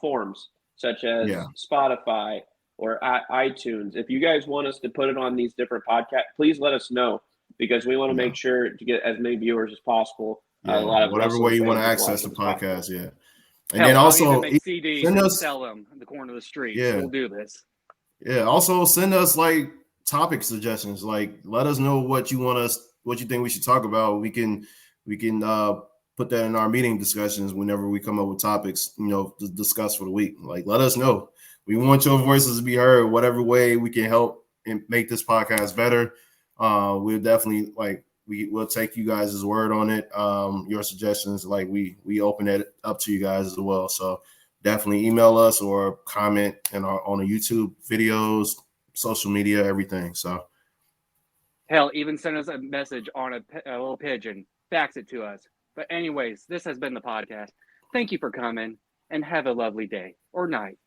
forms such as Spotify or iTunes. If you guys want us to put it on these different podcasts, please let us know, because we want to make sure to get as many viewers as possible. A lot of whatever way you want to access the podcast, And then also make CDs and sell them at the corner of the street. Yeah, we'll do this. Yeah. Also send us like topic suggestions. Like, let us know what you think we should talk about. We can put that in our meeting discussions whenever we come up with topics, to discuss for the week. Like, let us know. We want your voices to be heard. Whatever way we can help and make this podcast better. We'll definitely we'll take you guys' word on it. Your suggestions, we open it up to you guys as well. So definitely email us or comment on the YouTube videos, social media, everything. So hell, even send us a message on a little pigeon, fax it to us. But anyways, this has been the podcast. Thank you for coming, and have a lovely day or night.